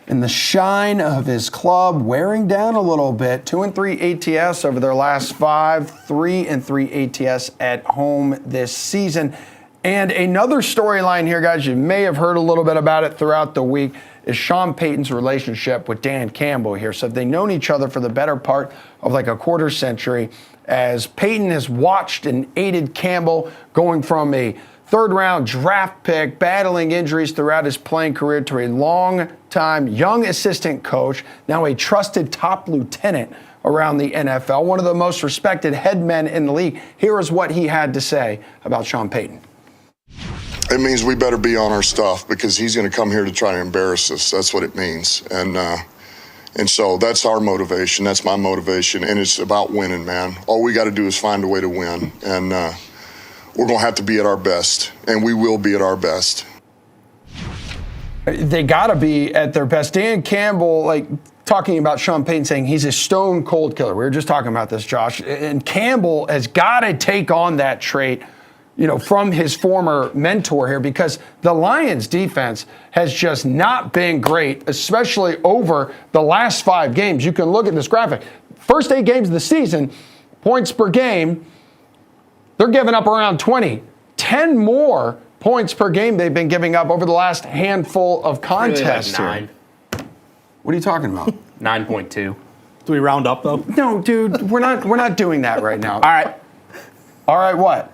And the shine of his club wearing down a little bit. 2-3 ATS over their last 5, 3-3 ATS at home this season. And another storyline here, guys, you may have heard a little bit about it throughout the week, is Sean Payton's relationship with Dan Campbell here. So they've known each other for the better part of like a quarter century, as Payton has watched and aided Campbell going from a third-round draft pick, battling injuries throughout his playing career, to a long-time young assistant coach, now a trusted top lieutenant around the NFL, one of the most respected head men in the league. Here is what he had to say about Sean Payton. It means we better be on our stuff, because he's going to come here to try to embarrass us. That's what it means. And so that's our motivation. That's my motivation. And it's about winning, man. All we got to do is find a way to win. And we're going to have to be at our best. And we will be at our best. They got to be at their best. Dan Campbell, like, talking about Sean Payton, saying he's a stone cold killer. We were just talking about this, Josh. And Campbell has got to take on that trait, you know, from his former mentor here, because the Lions defense has just not been great, especially over the last 5 games. You can look at this graphic. First 8 games of the season, points per game, they're giving up around 20. 10 more points per game they've been giving up over the last handful of contests. Really, like 9. What are you talking about? 9.2. Do we round up though? No, dude, we're not doing that right now. All right, what?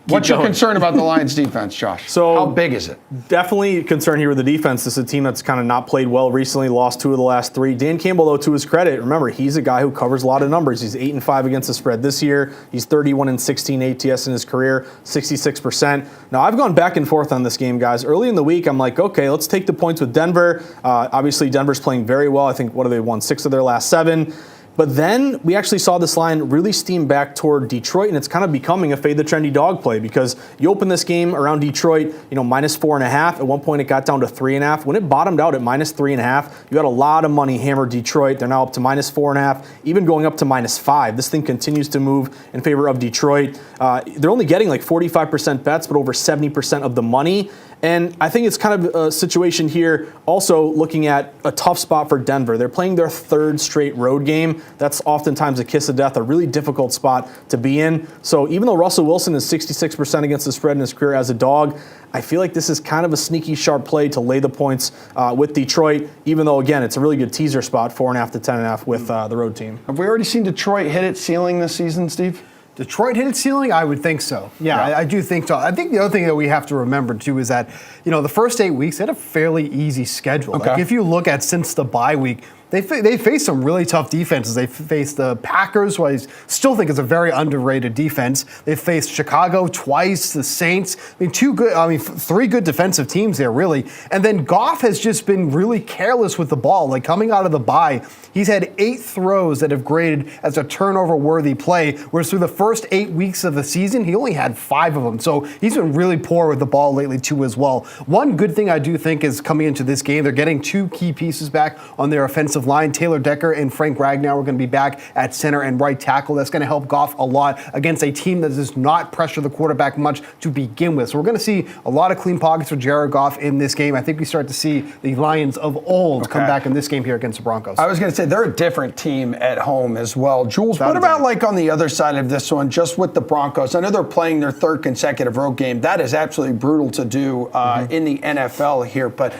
What's your concern about the Lions defense, Josh? So, how big is it? Definitely concerned here with the defense. This is a team that's kind of not played well recently, lost 2 of the last 3. Dan Campbell, though, to his credit, remember, he's a guy who covers a lot of numbers. He's 8-5 against the spread this year. He's 31-16 ATS in his career, 66%. Now, I've gone back and forth on this game, guys. Early in the week, I'm like, okay, let's take the points with Denver. Obviously, Denver's playing very well. I think, what have they won? 6 of their last 7. But then we actually saw this line really steam back toward Detroit, and it's kind of becoming a fade the trendy dog play, because you open this game around Detroit, you know, -4.5. At one point, it got down to 3.5. When it bottomed out at -3.5, you had a lot of money hammered Detroit. They're now up to -4.5, even going up to -5. This thing continues to move in favor of Detroit. They're only getting like 45% bets, but over 70% of the money. And I think it's kind of a situation here, also looking at a tough spot for Denver. They're playing their 3rd straight road game. That's oftentimes a kiss of death, a really difficult spot to be in. So even though Russell Wilson is 66% against the spread in his career as a dog, I feel like this is kind of a sneaky, sharp play to lay the points with Detroit, even though, again, it's a really good teaser spot, 4.5 to 10.5 with the road team. Have we already seen Detroit hit its ceiling this season, Steve? Detroit hit its ceiling? I would think so. Yeah, I do think so. I think the other thing that we have to remember, too, is that, you know, the first 8 weeks, they had a fairly easy schedule. Okay. Like, if you look at since the bye week, they faced some really tough defenses. They faced the Packers, who I still think is a very underrated defense. They faced Chicago twice, the Saints. I mean, 3 good defensive teams there, really. And then Goff has just been really careless with the ball. Like, coming out of the bye, he's had 8 throws that have graded as a turnover-worthy play, whereas through the first 8 weeks of the season, he only had 5 of them. So he's been really poor with the ball lately, too, as well. One good thing I do think is coming into this game, they're getting 2 key pieces back on their offensive line. Taylor Decker and Frank Ragnow are going to be back at center and right tackle. That's going to help Goff a lot against a team that does not pressure the quarterback much to begin with. So we're going to see a lot of clean pockets for Jared Goff in this game. I think we start to see the Lions of old come back in this game here against the Broncos. I was going to say, they're a different team at home as well. Jules, what about like on the other side of this one, just with the Broncos? I know they're playing their 3rd consecutive road game. That is absolutely brutal to do in the NFL here, but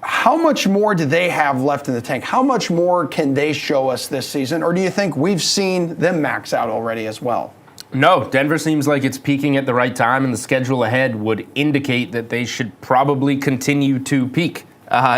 how much more do they have left in the tank? How much more can they show us this season? Or do you think we've seen them max out already as well? No, Denver seems like it's peaking at the right time, and the schedule ahead would indicate that they should probably continue to peak.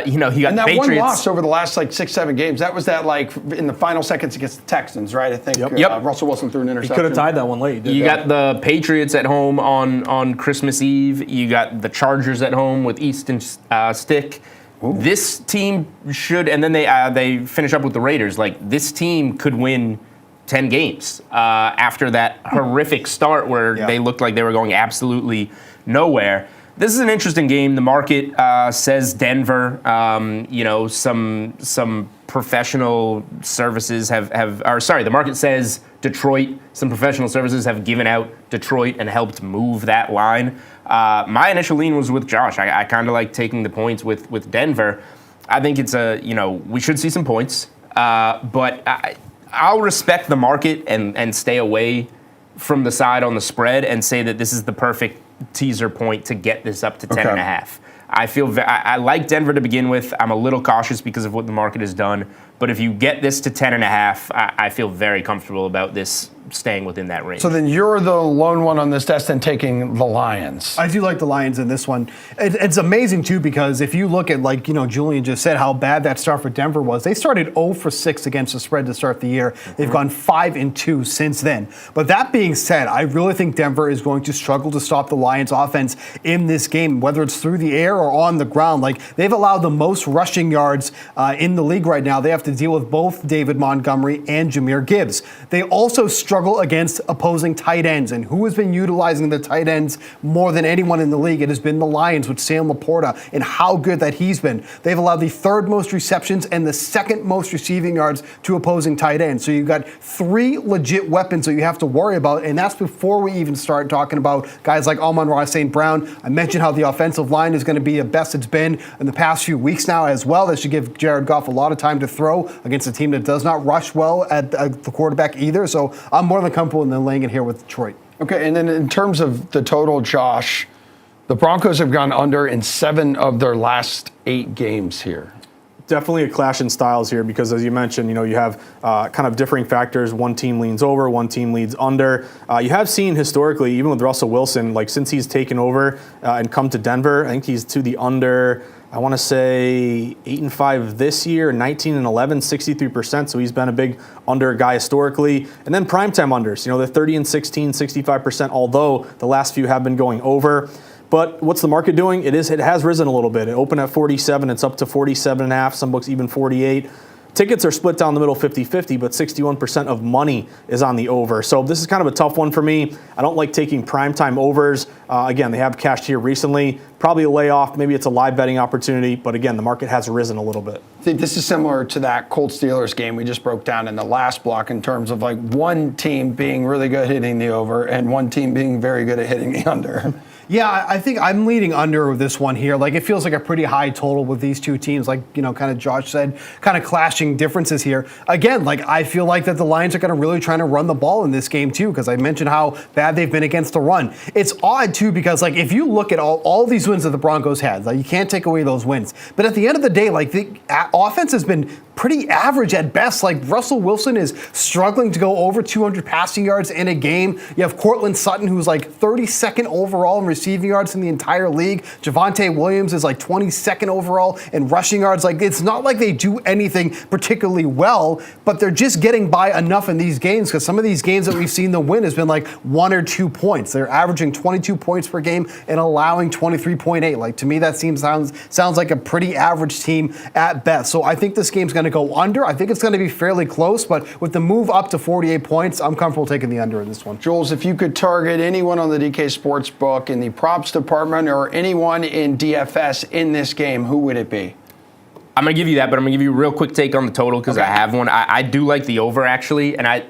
You know, you got and that Patriots. one loss over the last like 6-7 games, that was that like in the final seconds against the Texans, right? I think Russell Wilson threw an interception. He could have tied that one late. You got the Patriots at home on Christmas Eve. You got the Chargers at home with Easton Stick. Ooh. This team should, and then they finish up with the Raiders. Like, this team could win 10 games after that horrific start where they looked like they were going absolutely nowhere. This is an interesting game. The market says Denver. Some professional services the market says Detroit. Some professional services have given out Detroit and helped move that line. My initial lean was with Josh. I kind of like taking the points with Denver. I think it's we should see some points, but I'll respect the market and stay away from the side on the spread and say that this is the perfect teaser point to get this up to 10.5. I like Denver to begin with. I'm a little cautious because of what the market has done. But if you get this to 10.5, I feel very comfortable about this staying within that range. So then you're the lone one on this test and taking the Lions. I do like the Lions in this one. It's amazing, too, because if you look at, Julian just said how bad that start for Denver was. They started 0 for 6 against the spread to start the year. They've gone 5-2 since then. But that being said, I really think Denver is going to struggle to stop the Lions offense in this game, whether it's through the air or on the ground. They've allowed the most rushing yards in the league right now. They have to deal with both David Montgomery and Jahmyr Gibbs. They also struggle against opposing tight ends, and who has been utilizing the tight ends more than anyone in the league? It has been the Lions with Sam Laporta and how good that he's been. They've allowed the 3rd most receptions and the 2nd most receiving yards to opposing tight ends. So you've got 3 legit weapons that you have to worry about, and that's before we even start talking about guys like Amon-Ra St. Brown. I mentioned how the offensive line is going to be the best it's been in the past few weeks now as well. That should give Jared Goff a lot of time to throw against a team that does not rush well at the quarterback either. So I'm more than comfortable in laying it here with Detroit. Okay, and then in terms of the total, Josh, the Broncos have gone under in 7 of their last 8 games here. Definitely a clash in styles here because, as you mentioned, you have kind of differing factors. One team leans over, one team leans under. You have seen historically, even with Russell Wilson, since he's taken over and come to Denver, I think he's to the under, I want to say 8-5 this year, 19-11, 63%. So he's been a big under guy historically. And then primetime unders, the 30-16, 65%, although the last few have been going over. But what's the market doing? It has risen a little bit. It opened at 47. It's up to 47.5. Some books even 48. Tickets are split down the middle 50-50, but 61% of money is on the over. So this is kind of a tough one for me. I don't like taking primetime overs. Again, they have cashed here recently. Probably a layoff. Maybe it's a live betting opportunity. But again, the market has risen a little bit. I think this is similar to that Colts-Steelers game we just broke down in the last block in terms of one team being really good at hitting the over and one team being very good at hitting the under. Yeah, I think I'm leading under this one here. It feels like a pretty high total with these two teams. Kind of Josh said, kind of clashing differences here. Again, I feel like that the Lions are going to really try to run the ball in this game too, because I mentioned how bad they've been against the run. It's odd too, because if you look at all these wins that the Broncos had, you can't take away those wins. But at the end of the day, the offense has been pretty average at best. Russell Wilson is struggling to go over 200 passing yards in a game. You have Cortland Sutton, who's 32nd overall in receiving yards in the entire league. Javonte Williams is 22nd overall in rushing yards. It's not like they do anything particularly well, but they're just getting by enough in these games, because some of these games that we've seen them win has been 1 or 2 points. They're averaging 22 points per game and allowing 23.8. To me, that sounds like a pretty average team at best. So I think this game's going to go under. I think it's going to be fairly close, but with the move up to 48 points, I'm comfortable taking the under in this one. Jules, if you could target anyone on the DK Sportsbook in the props department or anyone in DFS in this game, who would it be? I'm going to give you that, but I'm going to give you a real quick take on the total because I have one. I do like the over, actually, and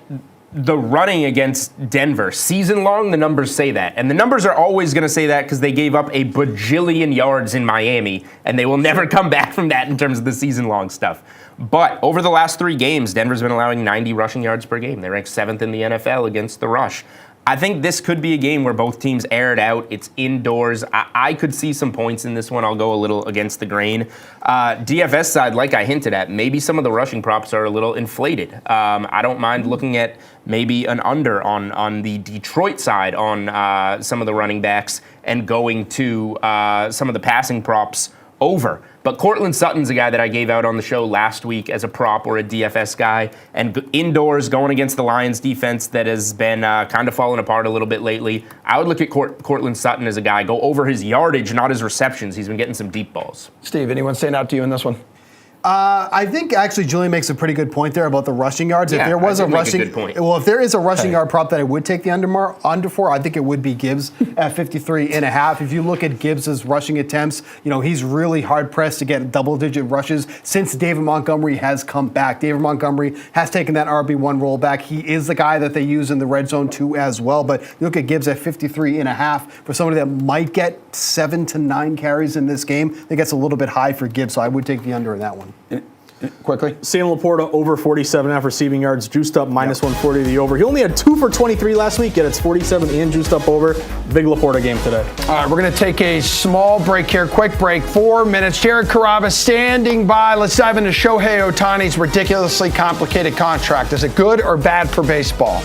the running against Denver, season long, the numbers say that. And the numbers are always going to say that because they gave up a bajillion yards in Miami, and they will never come back from that in terms of the season long stuff. But over the last 3 games, Denver's been allowing 90 rushing yards per game. They're ranked 7th in the NFL against the rush. I think this could be a game where both teams air it out. It's indoors. I could see some points in this one. I'll go a little against the grain. DFS side, like I hinted at, maybe some of the rushing props are a little inflated. I don't mind looking at maybe an under on the Detroit side on some of the running backs and going to some of the passing props over. But Cortland Sutton's a guy that I gave out on the show last week as a prop or a DFS guy. And indoors, going against the Lions defense that has been kind of falling apart a little bit lately, I would look at Cortland Sutton as a guy. Go over his yardage, not his receptions. He's been getting some deep balls. Steve, anyone stand out to you in this one? I think actually Julian makes a pretty good point there about the rushing yards. Yeah, if there was I a did make a rushing, good point. well, if there is a rushing yard prop that I would take the under for, I think it would be Gibbs at 53.5. If you look at Gibbs's rushing attempts, he's really hard pressed to get double-digit rushes since David Montgomery has come back. David Montgomery has taken that RB1 role back. He is the guy that they use in the red zone too as well. But you look at Gibbs at 53.5 for somebody that might get 7 to 9 carries in this game. I think that's a little bit high for Gibbs, so I would take the under in that one. Quickly. Sam Laporta over 47.5 receiving yards, juiced up minus 140 the over. He only had 2 for 23 last week, yet it's 47 and juiced up over. Big Laporta game today. All right, we're going to take a small break here. Quick break, 4 minutes. Jared Carrabba standing by. Let's dive into Shohei Ohtani's ridiculously complicated contract. Is it good or bad for baseball?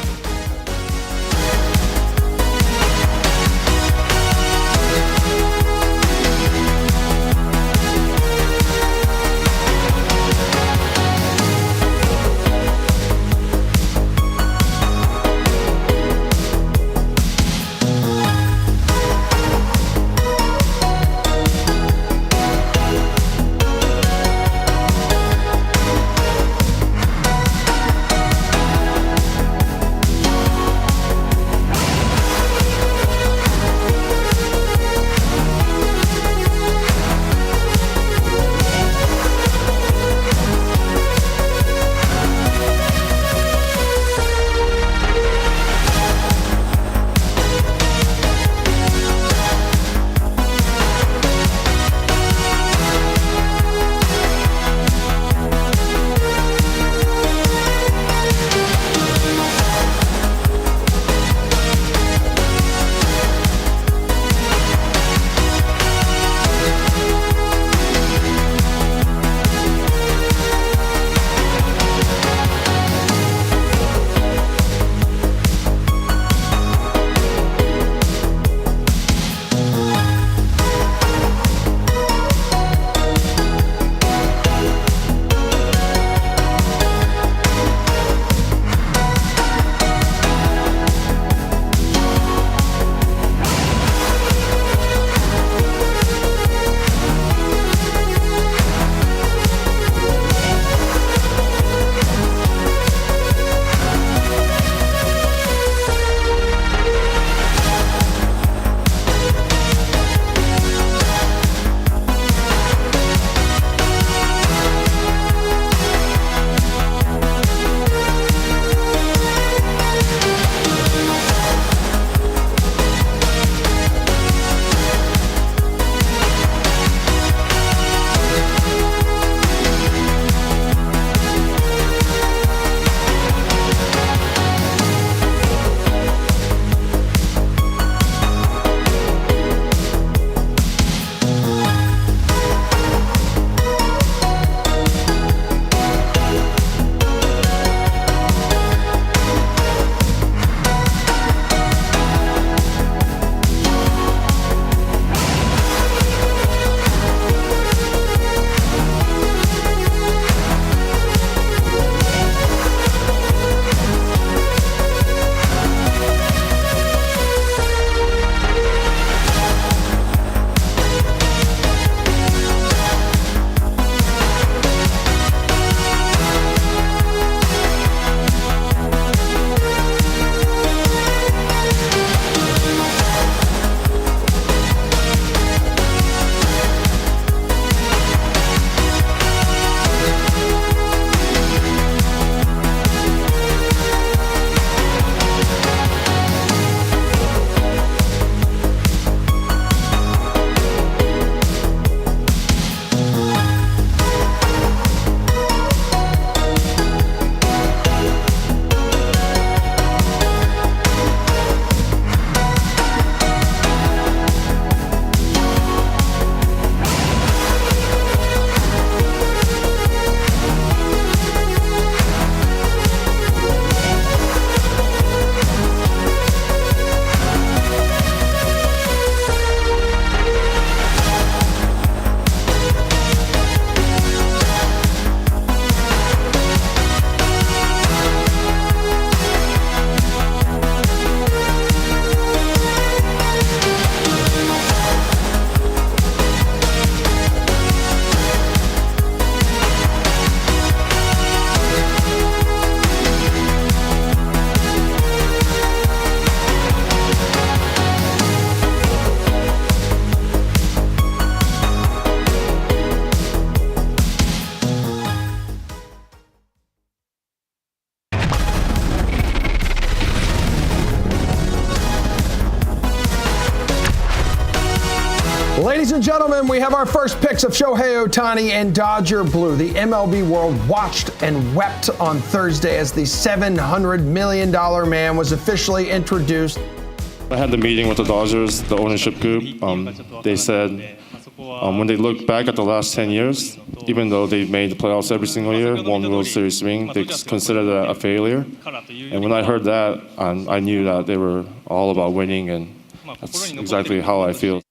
Ladies and gentlemen, we have our first picks of Shohei Ohtani and Dodger Blue. The MLB world watched and wept on Thursday as the $700 million man was officially introduced. I had the meeting with the Dodgers, the ownership group. They said when they look back at the last 10 years, even though they made the playoffs every single year, won World Series ring, they consider that a failure. And when I heard that, I knew that they were all about winning, and that's exactly how I feel.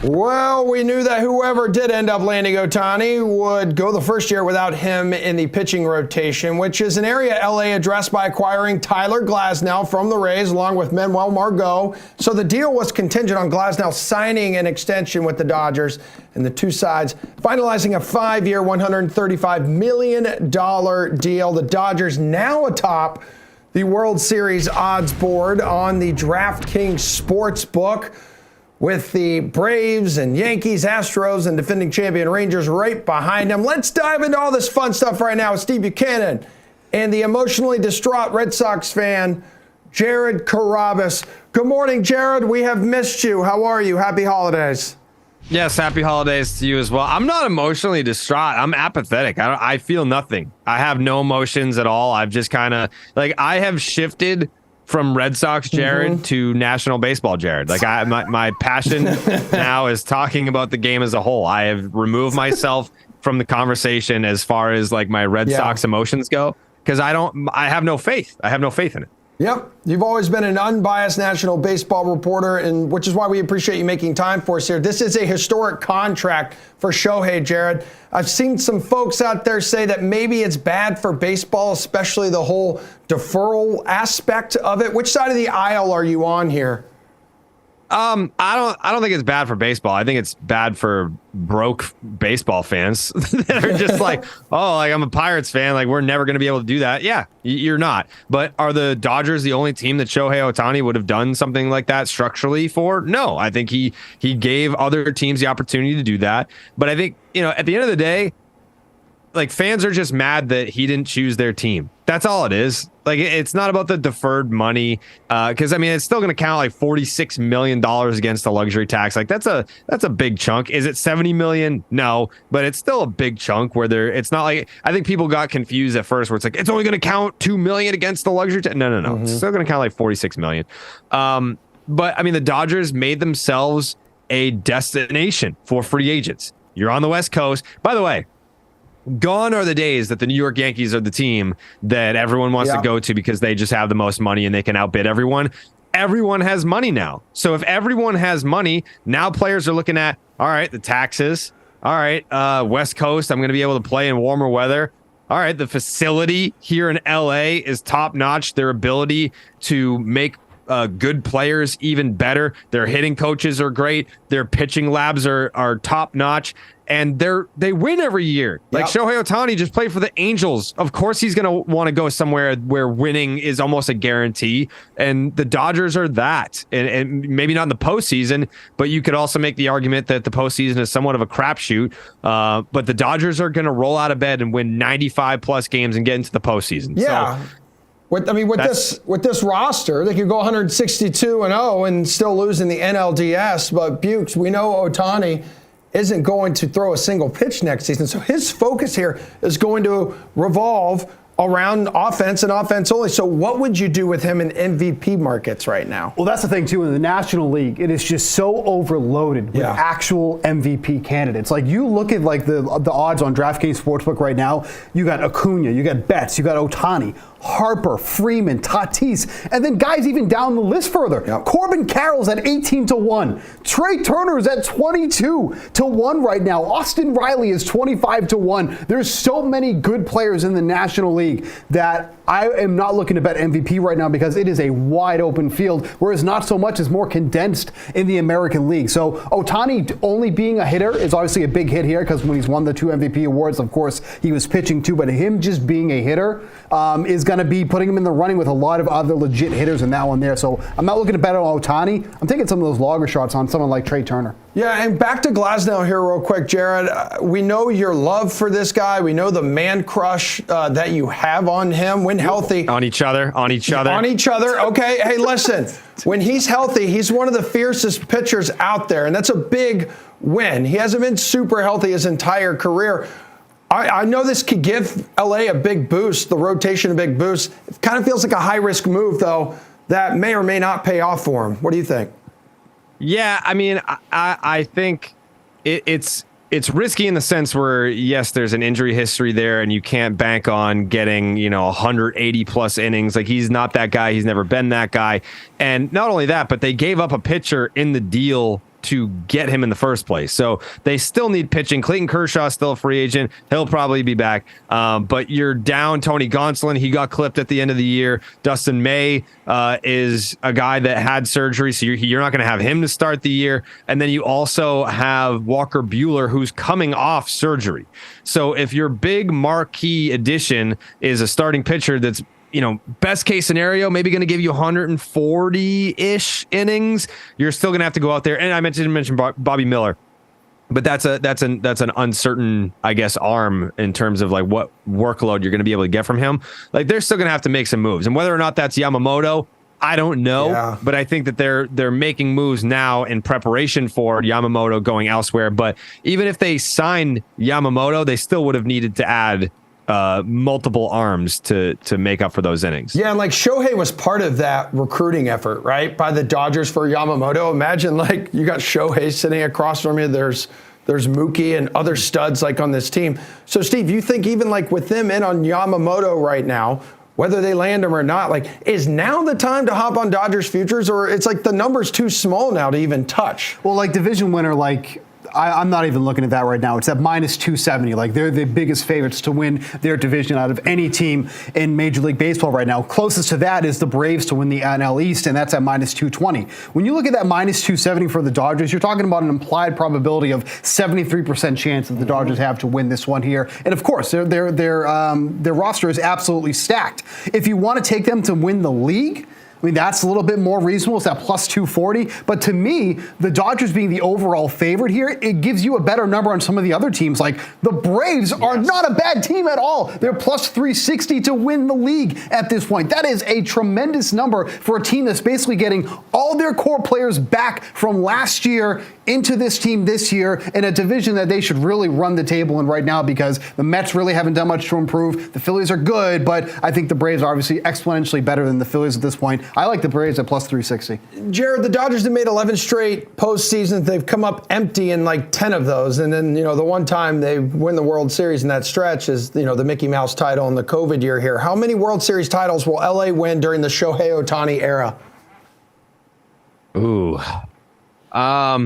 Well, we knew that whoever did end up landing Ohtani would go the first year without him in the pitching rotation, which is an area LA addressed by acquiring Tyler Glasnow from the Rays along with Manuel Margot. So the deal was contingent on Glasnow signing an extension with the Dodgers, and the two sides finalizing a 5-year, $135 million deal. The Dodgers now atop the World Series odds board on the DraftKings Sportsbook, with the Braves and Yankees, Astros, and defending champion Rangers right behind them. Let's dive into all this fun stuff right now with Steve Buchanan and the emotionally distraught Red Sox fan, Jared Carrabis. Good morning, Jared. We have missed you. How are you? Happy holidays. Yes, happy holidays to you as well. I'm not emotionally distraught. I'm apathetic. I feel nothing. I have no emotions at all. I've just kind of, I have shifted from Red Sox Jared to National Baseball Jared. My passion now is talking about the game as a whole. I have removed myself from the conversation as far as my Red Sox emotions go, because I have no faith. I have no faith in it. Yep. You've always been an unbiased national baseball reporter, and which is why we appreciate you making time for us here. This is a historic contract for Shohei, Jared. I've seen some folks out there say that maybe it's bad for baseball, especially the whole deferral aspect of it. Which side of the aisle are you on here? I don't think it's bad for baseball. I think it's bad for broke baseball fans that are just I'm a Pirates fan. We're never going to be able to do that. Yeah, you're not. But are the Dodgers the only team that Shohei Ohtani would have done something like that structurally for? No, I think he gave other teams the opportunity to do that. But I think, at the end of the day, fans are just mad that he didn't choose their team. That's all it is. It's not about the deferred money, because it's still going to count $46 million against the luxury tax. That's a big chunk. Is it 70 million? No, but it's still a big chunk where it's not I think people got confused at first where it's only going to count 2 million against the luxury tax. No. It's still going to count 46 million. But the Dodgers made themselves a destination for free agents. You're on the West Coast. By the way, gone are the days that the New York Yankees are the team that everyone wants to go to because they just have the most money and they can outbid everyone. Everyone has money now. So if everyone has money, now players are looking at, all right, the taxes. All right, West Coast, I'm going to be able to play in warmer weather. All right, the facility here in LA is top notch. Their ability to make good players even better. Their hitting coaches are great. Their pitching labs are top notch. And they win every year. Shohei Ohtani just played for the Angels. Of course, he's going to want to go somewhere where winning is almost a guarantee. And the Dodgers are that. And maybe not in the postseason, but you could also make the argument that the postseason is somewhat of a crapshoot. But the Dodgers are going to roll out of bed and win 95 plus games and get into the postseason. Yeah. So, with this roster, they could go 162-0 and still lose in the NLDS. But Bukes, we know Ohtani isn't going to throw a single pitch next season. So his focus here is going to revolve around offense and offense only. So what would you do with him in MVP markets right now? Well, that's the thing, too. In the National League, it is just so overloaded with actual MVP candidates. You look at the odds on DraftKings Sportsbook right now, you got Acuna, you got Betts, you got Ohtani, Harper, Freeman, Tatis, and then guys even down the list further. Corbin Carroll's at 18-1. Trey Turner's at 22-1 right now. Austin Riley is 25-1. There's so many good players in the National League that I am not looking to bet MVP right now because it is a wide open field, whereas not so much is more condensed in the American League. So Ohtani only being a hitter is obviously a big hit here because when he's won the 2 MVP awards, of course, he was pitching too, but him just being a hitter is going to be putting him in the running with a lot of other legit hitters in that one there. So I'm not looking to bet on Ohtani. I'm taking some of those logger shots on someone like Trey Turner. Yeah, and back to Glasnow here real quick, Jared. We know your love for this guy. We know the man crush that you have on him when healthy. On each other. Okay. Hey, listen, when he's healthy, he's one of the fiercest pitchers out there, and that's a big win. He hasn't been super healthy his entire career. I know this could give LA a big boost, the rotation a big boost. It kind of feels like a high-risk move, though, that may or may not pay off for him. What do you think? Yeah, I mean, I think it's risky in the sense where, yes, there's an injury history there, and you can't bank on getting 180 plus innings. Like, he's not that guy. He's never been that guy. And not only that, but they gave up a pitcher in the deal to get him in the first place. So they still need pitching. Clayton Kershaw still a free agent. He'll probably be back. But you're down Tony Gonsolin. He got clipped at the end of the year. Dustin May is a guy that had surgery, so you're not going to have him to start the year. And then you also have Walker Buehler, who's coming off surgery. So if your big marquee addition is a starting pitcher that's best case scenario, maybe going to give you 140-ish innings, you're still going to have to go out there. And I mentioned Bobby Miller, but that's an uncertain, I guess, arm in terms of like what workload you're going to be able to get from him. Like, they're still going to have to make some moves, and whether or not that's Yamamoto, I don't know. Yeah. But I think that they're making moves now in preparation for Yamamoto going elsewhere. But even if they signed Yamamoto, they still would have needed to add multiple arms to make up for those innings. Yeah, and like Shohei was part of that recruiting effort, right? By the Dodgers for Yamamoto. Imagine like you got Shohei sitting across from you. There's Mookie and other studs like on this team. So Steve, you think even like with them in on Yamamoto right now, whether they land him or not, like, is now the time to hop on Dodgers futures, or it's like the number's too small now to even touch? Well, like division winner, like I'm not even looking at that right now. It's at minus 270. Like, they're the biggest favorites to win their division out of any team in Major League Baseball right now. Closest to that is the Braves to win the NL East, and that's at minus 220. When you look at that minus 270 for the Dodgers, you're talking about an implied probability of 73% chance that the Dodgers have to win this one here. And of course, their roster is absolutely stacked. If you want to take them to win the league, I mean, that's a little bit more reasonable. It's at plus 240. But to me, the Dodgers being the overall favorite here, it gives you a better number on some of the other teams. Like the Braves are not a bad team at all. They're plus 360 to win the league at this point. That is a tremendous number for a team that's basically getting all their core players back from last year into this team this year in a division that they should really run the table in right now, because the Mets really haven't done much to improve. The Phillies are good, but I think the Braves are obviously exponentially better than the Phillies at this point. I like the Braves at plus 360. Jared, the Dodgers have made 11 straight postseasons. They've come up empty in like 10 of those. And then, the one time they win the World Series in that stretch is, the Mickey Mouse title in the COVID year here. How many World Series titles will LA win during the Shohei Ohtani era? Ooh. I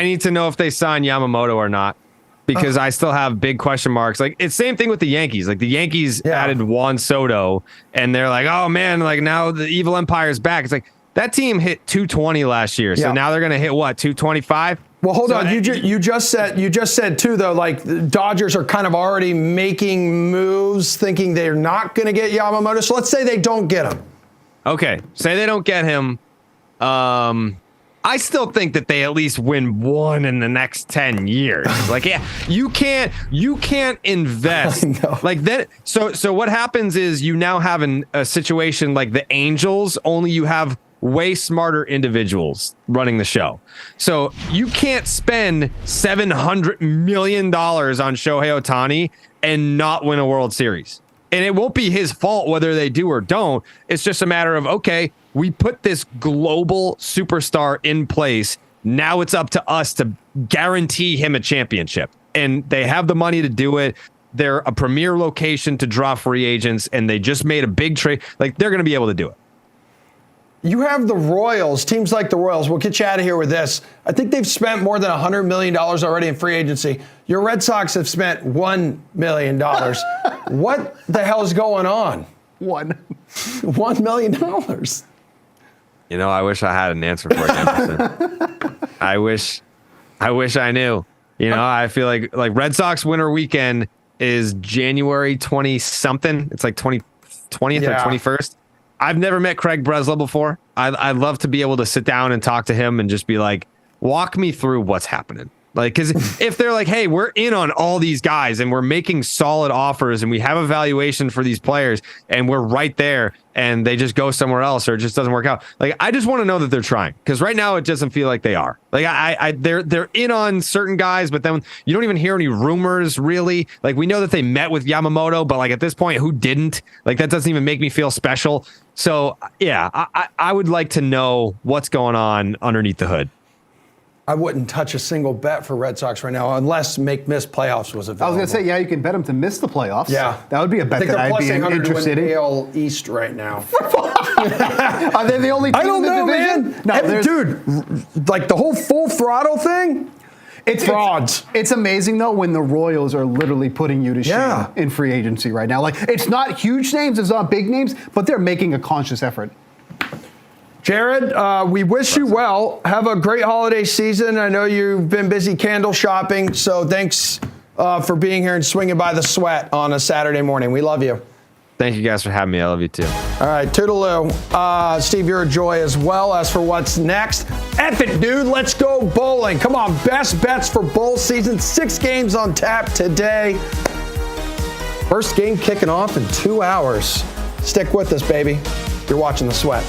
need to know if they sign Yamamoto or not, because I still have big question marks. Like, it's same thing with the Yankees. Like, the Yankees added Juan Soto, and they're like, oh man, like now the evil empire's back. It's like that team hit 220 last year, so now they're gonna hit what, 225? Well, hold on. You just said too, though, like the Dodgers are kind of already making moves, thinking they're not going to get Yamamoto. So let's say they don't get him. Okay, say they don't get him. I still think that they at least win one in the next 10 years. Like, yeah, you can't invest like that. So what happens is you now have a situation like the Angels, only you have way smarter individuals running the show. So you can't spend $700 million on Shohei Ohtani and not win a World Series. And it won't be his fault whether they do or don't. It's just a matter of, okay, we put this global superstar in place. Now it's up to us to guarantee him a championship. And they have the money to do it. They're a premier location to draw free agents, and they just made a big trade. Like, they're going to be able to do it. You have the Royals, teams like the Royals. We'll get you out of here with this. I think they've spent more than $100 million already in free agency. Your Red Sox have spent $1 million. What the hell is going on? $1 million. I wish I had an answer for you, Emerson. I wish I knew. I feel like Red Sox winter weekend is January 20-something. It's like 20th or 21st. I've never met Craig Breslow before. I'd love to be able to sit down and talk to him and just be like, walk me through what's happening. Like, because if they're like, hey, we're in on all these guys and we're making solid offers and we have a valuation for these players and we're right there and they just go somewhere else or it just doesn't work out. Like, I just want to know that they're trying, because right now it doesn't feel like they are. Like, they're in on certain guys, but then you don't even hear any rumors really. Like, we know that they met with Yamamoto, but like at this point, who didn't? Like, that doesn't even make me feel special. So yeah, I would like to know what's going on underneath the hood. I wouldn't touch a single bet for Red Sox right now unless miss playoffs was available. I was going to say, yeah, you can bet them to miss the playoffs. Yeah. That would be a bet that I'd be interested in. AL East right now. Are they the only team I don't in the know, division? man. No, Hey, dude, like the whole full throttle thing, it's frauds. It's amazing, though, when the Royals are literally putting you to shame in free agency right now. Like, it's not huge names, it's not big names, but they're making a conscious effort. Jared, we wish you well. Have a great holiday season. I know you've been busy candle shopping, so thanks for being here and swinging by the Sweat on a Saturday morning. We love you. Thank you guys for having me. I love you too. All right, toodaloo. Steve, you're a joy as well. As for what's next, F it, dude. Let's go bowling. Come on, best bets for bowl season. 6 games on tap today. First game kicking off in 2 hours. Stick with us, baby. You're watching the Sweat.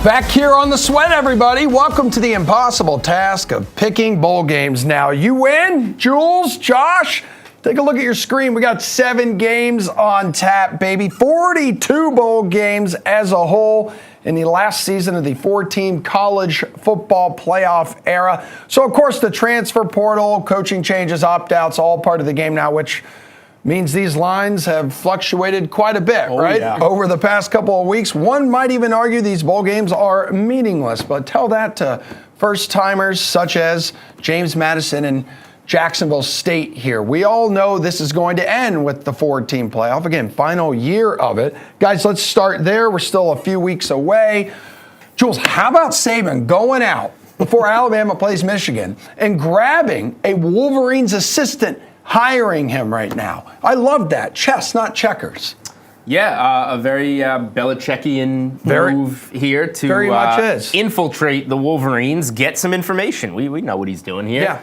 Back here on The Sweat, everybody. Welcome to the impossible task of picking bowl games. Now, you win, Jules, Josh. Take a look at your screen. We got 7 games on tap, baby. 42 bowl games as a whole in the last season of the 4-team college football playoff era. So, of course, the transfer portal, coaching changes, opt-outs, all part of the game now, which means these lines have fluctuated quite a bit, right? Yeah. Over the past couple of weeks. One might even argue these bowl games are meaningless, but tell that to first-timers such as James Madison and Jacksonville State here. We all know this is going to end with the 4-team playoff. Again, final year of it. Guys, let's start there. We're still a few weeks away. Jules, how about Saban going out before Alabama plays Michigan and grabbing a Wolverines assistant, hiring him right now? I love that. Chess, not checkers. Yeah, a very Belichickian move here to very much is. Infiltrate the Wolverines, get some information. We know what he's doing here. Yeah.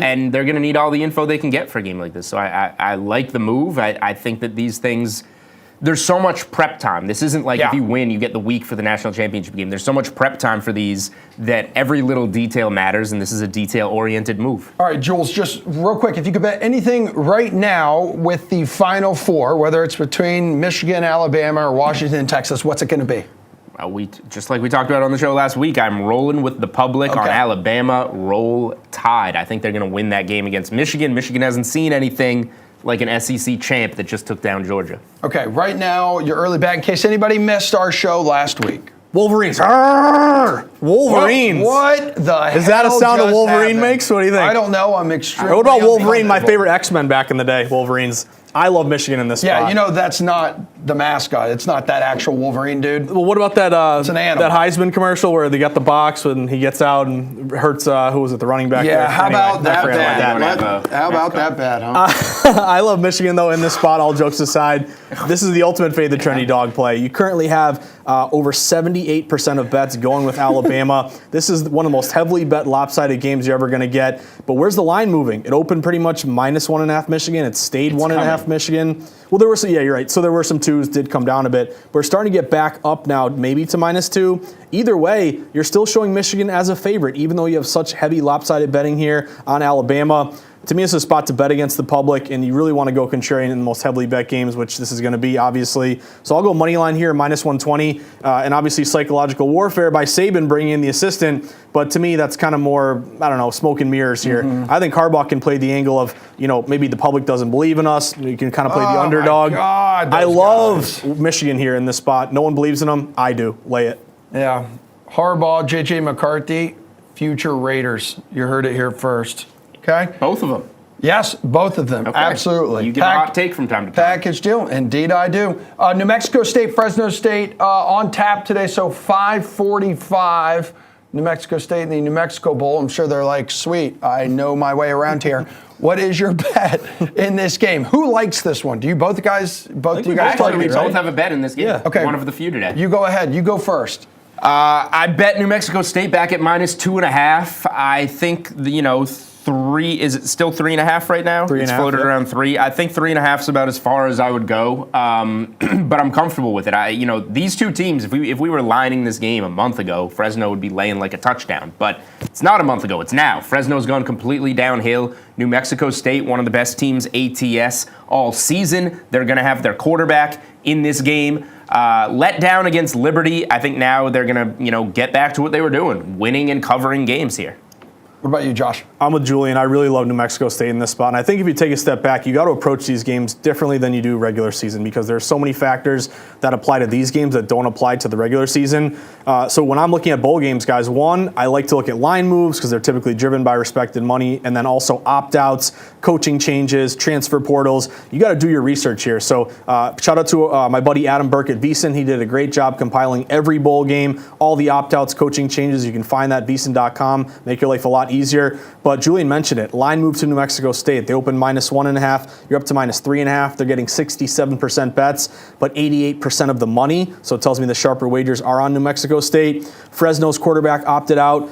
And they're going to need all the info they can get for a game like this. So I like the move. I think that these things, there's so much prep time. This isn't like if you win, you get the week for the national championship game. There's so much prep time for these that every little detail matters, and this is a detail-oriented move. All right, Jules, just real quick, if you could bet anything right now with the Final Four, whether it's between Michigan, Alabama, or Washington and Texas, what's it going to be? Just like we talked about on the show last week, I'm rolling with the public on Alabama. Roll Tide. I think they're going to win that game against Michigan. Michigan hasn't seen anything like an SEC champ that just took down Georgia. Okay, right now, your early bet, in case anybody missed our show last week. Wolverines. Arrgh! Wolverines. What the hell? Is that a sound a Wolverine happened? makes? What do you think? I don't know. I'm extremely. What about Wolverine, my favorite X-Men back in the day? Wolverines. I love Michigan in this spot. Yeah, you know that's not the mascot. It's not that actual Wolverine dude. Well, what about that it's an animal. that Heisman commercial where they got the box when he gets out and hurts, who was it, the running back? Yeah, there? how about that bad? that. How about that bad, huh? I love Michigan, though, in this spot, all jokes aside. This is the ultimate fade the trendy dog play. You currently have over 78% of bets going with Alabama. This is one of the most heavily bet lopsided games you're ever going to get. But where's the line moving? It opened pretty much -1.5 Michigan. It stayed 1.5 Michigan. Well, there were some, yeah, you're right. So there were some twos, did come down a bit. We're starting to get back up now, maybe to -2. Either way, you're still showing Michigan as a favorite, even though you have such heavy lopsided betting here on Alabama. To me, it's a spot to bet against the public, and you really want to go contrarian in the most heavily bet games, which this is going to be, obviously. So I'll go money line here, -120, and obviously psychological warfare by Saban bringing in the assistant. But to me, that's kind of more, I don't know, smoke and mirrors here. I think Harbaugh can play the angle of, maybe the public doesn't believe in us. You can kind of play the underdog. My God, I love Michigan here in this spot. No one believes in them. I do. Lay it. Yeah. Harbaugh, J.J. McCarthy, future Raiders. You heard it here first. Okay? Both of them. Yes, both of them. Okay. Absolutely. You give a hot take from time to time. Package deal. Indeed, I do. New Mexico State, Fresno State on tap today, so 5:45. New Mexico State in the New Mexico Bowl. I'm sure they're like, sweet, I know my way around here. What is your bet in this game? Who likes this one? Do you both guys? Both you guys? Actually, we both have a bet in this game. Yeah. Okay. One of the few today. You go ahead. You go first. I bet New Mexico State back at -2.5. I think, 3, is it still 3.5 right now? 3.5, it's floated around 3. I think 3.5 is about as far as I would go, but I'm comfortable with it. These two teams, if we were lining this game a month ago, Fresno would be laying like a touchdown, but it's not a month ago, it's now. Fresno's gone completely downhill. New Mexico State, one of the best teams ATS all season. They're going to have their quarterback in this game. Let down against Liberty. I think now they're going to, get back to what they were doing, winning and covering games here. What about you, Josh? I'm with Julian. I really love New Mexico State in this spot. And I think if you take a step back, you got to approach these games differently than you do regular season because there are so many factors that apply to these games that don't apply to the regular season. So when I'm looking at bowl games, guys, one, I like to look at line moves because they're typically driven by respected money, and then also opt-outs, coaching changes, transfer portals. You got to do your research here. So shout out to my buddy Adam Burke at VSiN. He did a great job compiling every bowl game, all the opt-outs, coaching changes. You can find that at VSiN.com. Make your life a lot easier. But Julian mentioned it. Line move to New Mexico State. They open -1.5. You're up to -3.5. They're getting 67% bets, but 88% of the money. So it tells me the sharper wagers are on New Mexico State. Fresno's quarterback opted out.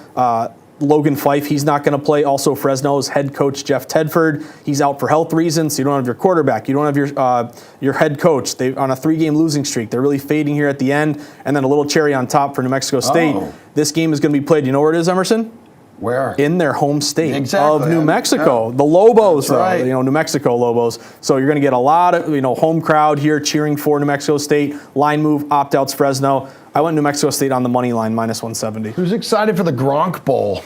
Logan Fife, he's not going to play. Also, Fresno's head coach, Jeff Tedford, he's out for health reasons. So you don't have your quarterback. You don't have your head coach. They on a 3-game losing streak. They're really fading here at the end. And then a little cherry on top for New Mexico State. This game is going to be played. You know where it is, Emerson? Where? In their home state of New Mexico. The Lobos, right. New Mexico Lobos. So you're going to get a lot of, home crowd here cheering for New Mexico State. Line move, opt-outs, Fresno. I went New Mexico State on the money line, -170. Who's excited for the Gronk Bowl?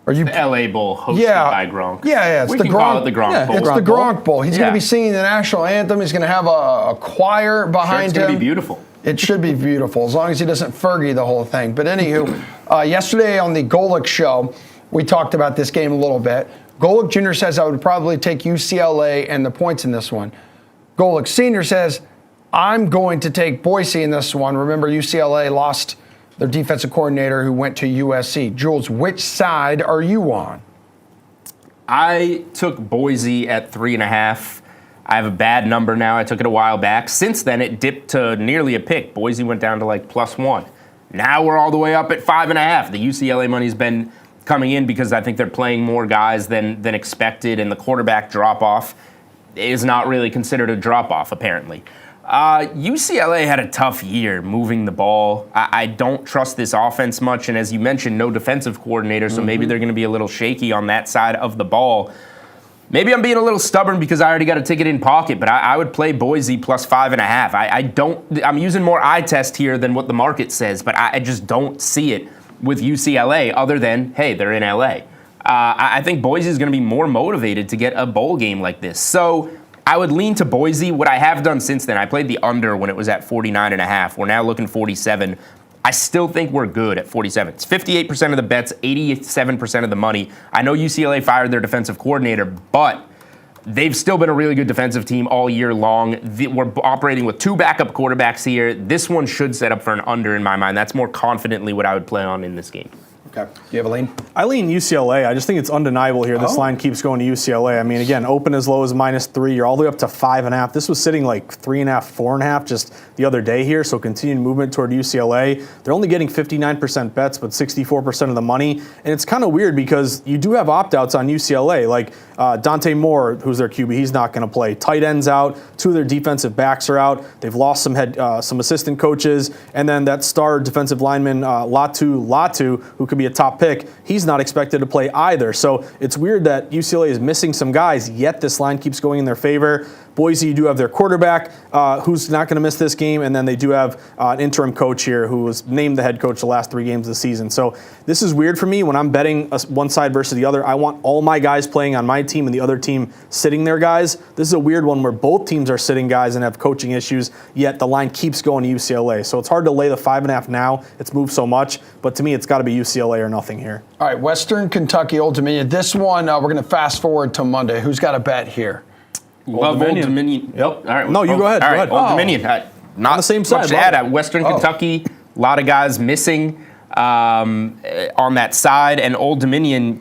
Are you the LA Bowl hosted by Gronk? Yeah, we can call it the Gronk Bowl. It's the Gronk Bowl. He's going to be singing the national anthem. He's going to have a choir behind him. It's going to be beautiful. It should be beautiful, as long as he doesn't Fergie the whole thing. But anywho, yesterday on the Golick show, we talked about this game a little bit. Golick Jr. says I would probably take UCLA and the points in this one. Golick Sr. says I'm going to take Boise in this one. Remember, UCLA lost their defensive coordinator who went to USC. Jules, which side are you on? I took Boise at 3.5. I have a bad number now. I took it a while back. Since then, it dipped to nearly a pick. Boise went down to like +1. Now we're all the way up at 5.5. The UCLA money's been coming in because I think they're playing more guys than expected, and the quarterback drop-off is not really considered a drop-off, apparently. UCLA had a tough year moving the ball. I don't trust this offense much, and as you mentioned, no defensive coordinator, so maybe they're going to be a little shaky on that side of the ball. Maybe I'm being a little stubborn because I already got a ticket in pocket, but I would play Boise +5.5. I'm using more eye test here than what the market says, but I just don't see it with UCLA other than, hey, they're in LA. I think Boise is going to be more motivated to get a bowl game like this. So I would lean to Boise. What I have done since then, I played the under when it was at 49.5. We're now looking 47. I still think we're good at 47. It's 58% of the bets, 87% of the money. I know UCLA fired their defensive coordinator, but they've still been a really good defensive team all year long. We're operating with 2 backup quarterbacks here. This one should set up for an under in my mind. That's more confidently what I would play on in this game. Okay. Do you have a lean? I lean UCLA. I just think it's undeniable here. This line keeps going to UCLA. I mean, again, open as low as -3. You're all the way up to 5.5. This was sitting like 3.5, 4.5 just the other day here. So continued movement toward UCLA. They're only getting 59% bets, but 64% of the money. And it's kind of weird because you do have opt-outs on UCLA. Like Dante Moore, who's their QB, he's not going to play. Tight ends out. 2 of their defensive backs are out. They've lost some assistant coaches. And then that star defensive lineman, Latu, who could be a top pick, he's not expected to play either. So it's weird that UCLA is missing some guys, yet this line keeps going in their favor. Boise, you do have their quarterback, who's not going to miss this game, and then they do have an interim coach here who was named the head coach the last 3 games of the season. So this is weird for me when I'm betting one side versus the other. I want all my guys playing on my team and the other team sitting their guys. This is a weird one where both teams are sitting guys and have coaching issues, yet the line keeps going to UCLA. So it's hard to lay the 5.5 now. It's moved so much, but to me, it's got to be UCLA or nothing here. All right, Western Kentucky, Old Dominion. This one, we're going to fast forward to Monday. Who's got a bet here? Love Old Dominion. Yep. All right. No, you go ahead. All go right. ahead. Old Dominion. Not on the same side. Much to add. Western Kentucky, a lot of guys missing on that side, and Old Dominion.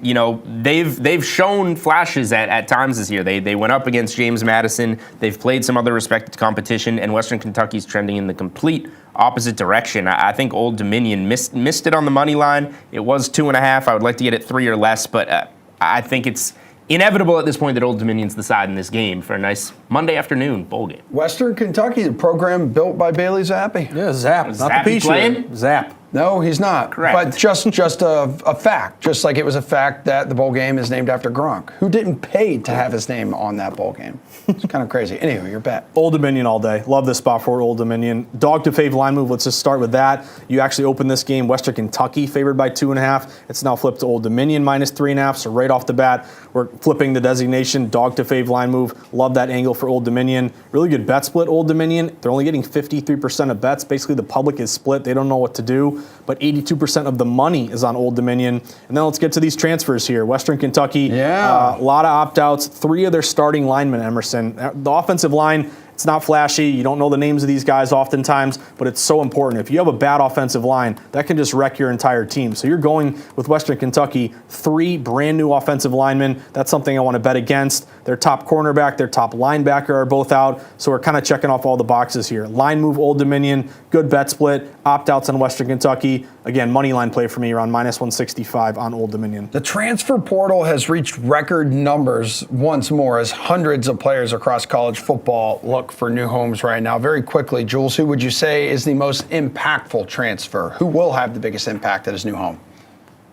They've shown flashes at times this year. They went up against James Madison. They've played some other respected competition, and Western Kentucky's trending in the complete opposite direction. I think Old Dominion missed it on the money line. It was 2.5. I would like to get it 3 or less, but I think it's inevitable at this point that Old Dominion's the side in this game for a nice Monday afternoon bowl game. Western Kentucky, the program built by Bailey Zappi. Yeah, Zap. Not Zappy the P playing? Zap. No, he's not. Correct. But just a fact. Just like it was a fact that the bowl game is named after Gronk, who didn't pay to have his name on that bowl game. It's kind of crazy. Anyway, your bet. Old Dominion all day. Love this spot for Old Dominion. Dog to fave line move. Let's just start with that. You actually open this game. Western Kentucky favored by 2.5. It's now flipped to Old Dominion -3.5. So right off the bat, we're flipping the designation. Dog to fave line move. Love that angle for Old Dominion. Really good bet split, Old Dominion. They're only getting 53% of bets. Basically, the public is split. They don't know what to do. But 82% of the money is on Old Dominion. And then let's get to these transfers here. Western Kentucky, a lot of opt-outs. 3 of their starting linemen, Emerson. The offensive line, It's not flashy. You don't know the names of these guys oftentimes, but it's so important. If you have a bad offensive line, that can just wreck your entire team. So you're going with Western Kentucky, 3 brand new offensive linemen. That's something I want to bet against. Their top cornerback, their top linebacker are both out. So we're kind of checking off all the boxes here. Line move, Old Dominion, good bet split, opt-outs on Western Kentucky. Again, money line play for me around -165 on Old Dominion. The transfer portal has reached record numbers once more as hundreds of players across college football look for new homes right now. Very quickly, Jules, who would you say is the most impactful transfer? Who will have the biggest impact at his new home?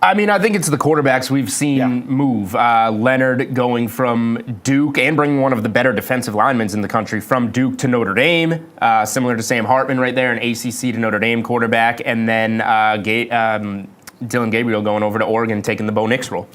I mean, I think it's the quarterbacks we've seen move. Leonard going from Duke and bringing one of the better defensive linemen in the country from Duke to Notre Dame, similar to Sam Hartman right there, an ACC to Notre Dame quarterback, and then Dylan Gabriel going over to Oregon, taking the Bo Nix role.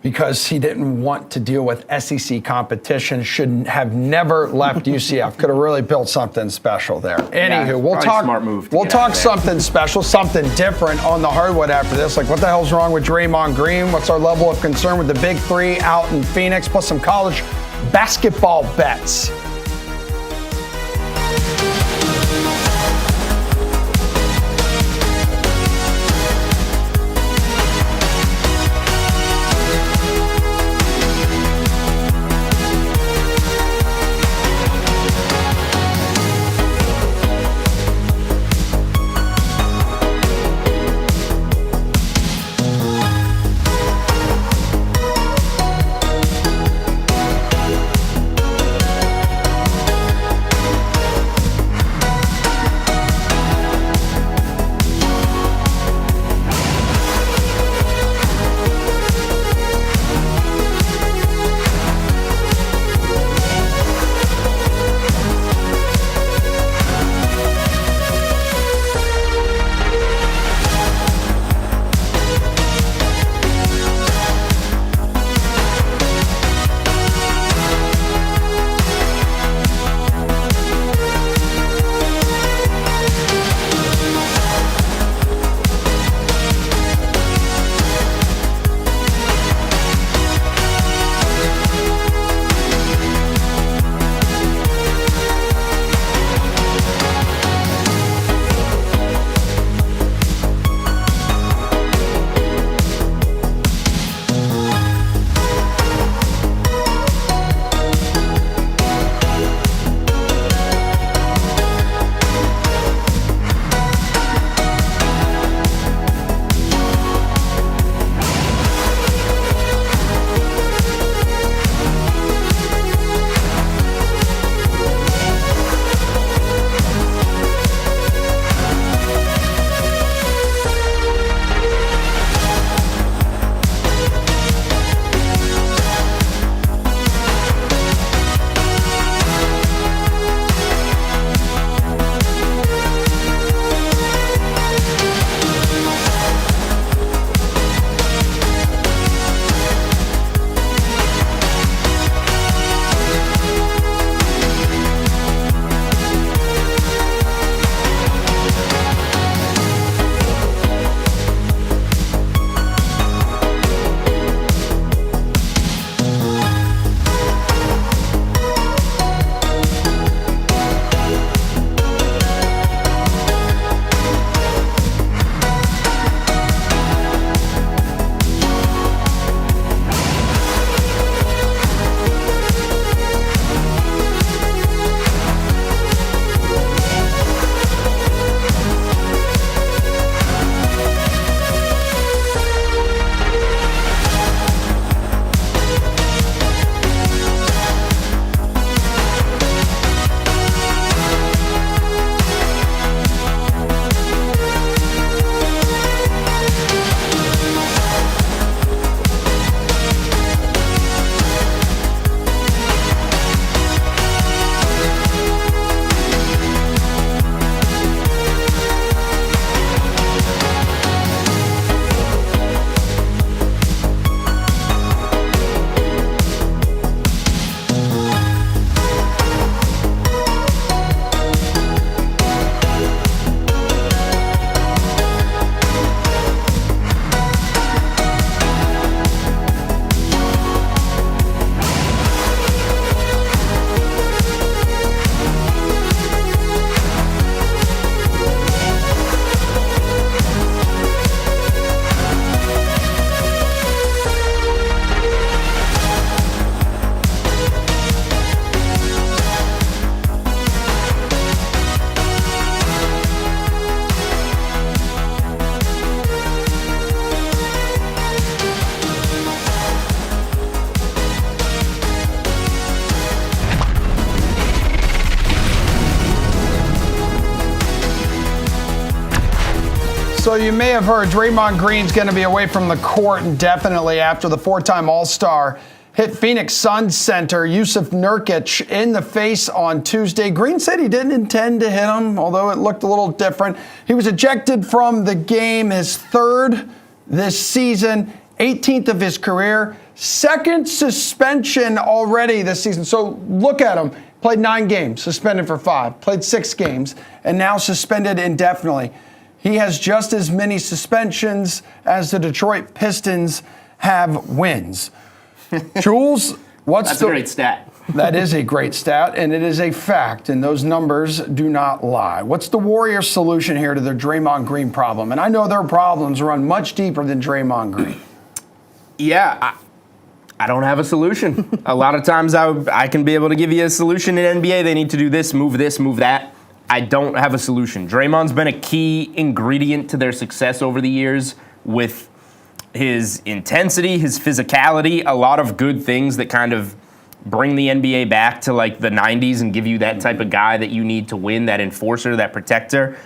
Because he didn't want to deal with SEC competition, should have never left UCF. Could have really built something special there. Anywho, we'll talk. Smart move. We'll talk something special, something different on the hardwood after this. Like, what the hell's wrong with Draymond Green? What's our level of concern with the Big Three out in Phoenix? Plus some college basketball bets. So you may have heard Draymond Green's going to be away from the court indefinitely after the 4-time All-Star hit Phoenix Suns center Yusuf Nurkic in the face on Tuesday. Green said he didn't intend to hit him, although it looked a little different. He was ejected from the game, his third this season, 18th of his career. Second suspension already this season. So look at him. Played 9 games, suspended for 5. Played 6 games, and now suspended indefinitely. He has just as many suspensions as the Detroit Pistons have wins. Jules, That's a great stat. That is a great stat, and it is a fact, and those numbers do not lie. What's the Warriors' solution here to their Draymond Green problem? And I know their problems run much deeper than Draymond Green. Yeah, I don't have a solution. A lot of times I can be able to give you a solution in NBA. They need to do this, move that. I don't have a solution. Draymond's been a key ingredient to their success over the years with his intensity, his physicality, a lot of good things that kind of bring the NBA back to like the 90s and give you that type of guy that you need to win, that enforcer, that protector.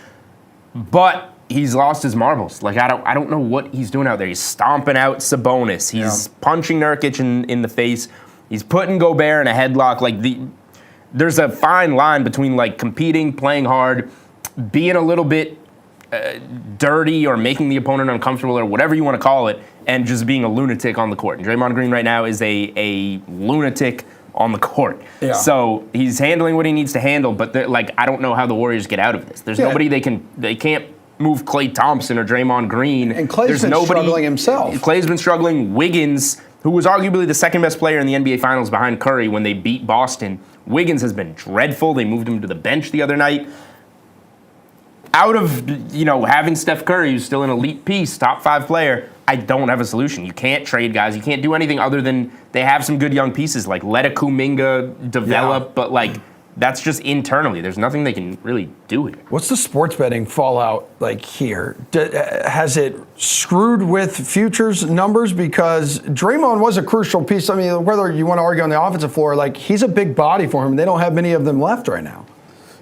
But he's lost his marbles. Like I don't know what he's doing out there. He's stomping out Sabonis. He's punching Nurkic in the face. He's putting Gobert in a headlock. There's a fine line between like competing, playing hard, being a little bit dirty or making the opponent uncomfortable or whatever you want to call it, and just being a lunatic on the court. And Draymond Green right now is a lunatic on the court. Yeah. So he's handling what he needs to handle, but I don't know how the Warriors get out of this. There's nobody they can't move Klay Thompson or Draymond Green. And Klay's been struggling himself. Klay's been struggling. Wiggins, who was arguably the second best player in the NBA Finals behind Curry when they beat Boston, Wiggins has been dreadful. They moved him to the bench the other night. Out of, having Steph Curry, who's still an elite piece, top 5 player, I don't have a solution. You can't trade guys. You can't do anything other than they have some good young pieces. Like, let a Kuminga develop, but that's just internally. There's nothing they can really do here. What's the sports betting fallout like here? Has it screwed with futures numbers? Because Draymond was a crucial piece. I mean, whether you want to argue on the offensive floor, he's a big body for him. They don't have many of them left right now.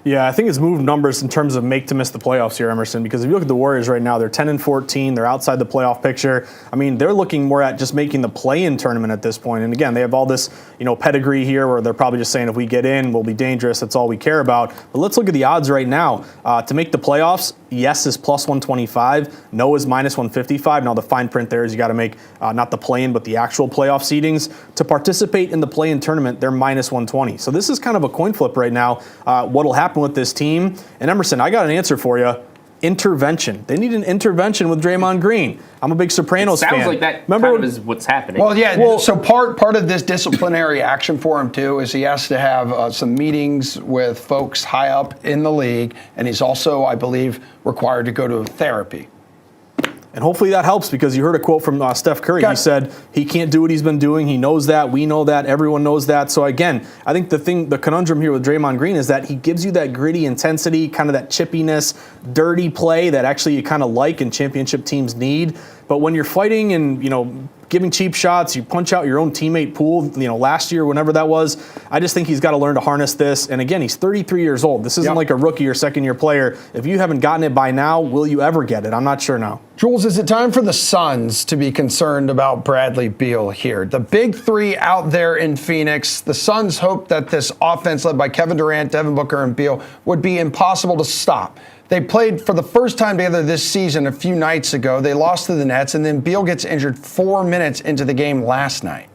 Yeah, I think it's moved numbers in terms of make to miss the playoffs here, Emerson, because if you look at the Warriors right now, they're 10-14, they're outside the playoff picture. I mean, they're looking more at just making the play-in tournament at this point. And again, they have all this, pedigree here where they're probably just saying if we get in, we'll be dangerous. That's all we care about. But let's look at the odds right now. To make the playoffs, yes is plus 125, no is minus 155. Now the fine print there is you got to make not the play-in, but the actual playoff seedings. To participate in the play-in tournament, they're minus 120. So this is kind of a coin flip right now. What'll happen with this team? And Emerson, I got an answer for you. Intervention. They need an intervention with Draymond Green. I'm a big Sopranos fan. Sounds like that kind of is what's happening. Well, so part of this disciplinary action for him, too, is he has to have some meetings with folks high up in the league, and he's also, I believe, required to go to therapy. And hopefully that helps, because you heard a quote from Steph Curry. He said he can't do what he's been doing. He knows that. We know that. Everyone knows that. So again, I think the conundrum here with Draymond Green is that he gives you that gritty intensity, kind of that chippiness, dirty play that actually you kind of like and championship teams need. But when you're fighting and, giving cheap shots, you punch out your own teammate Poole, last year, whenever that was, I just think he's got to learn to harness this. And again, he's 33 years old. This isn't like a rookie or second-year player. If you haven't gotten it by now, will you ever get it? I'm not sure now. Jules, is it time for the Suns to be concerned about Bradley Beal here? The big 3 out there in Phoenix. The Suns hope that this offense led by Kevin Durant, Devin Booker, and Beal would be impossible to stop. They played for the first time together this season a few nights ago. They lost to the Nets, and then Beal gets injured 4 minutes into the game last night.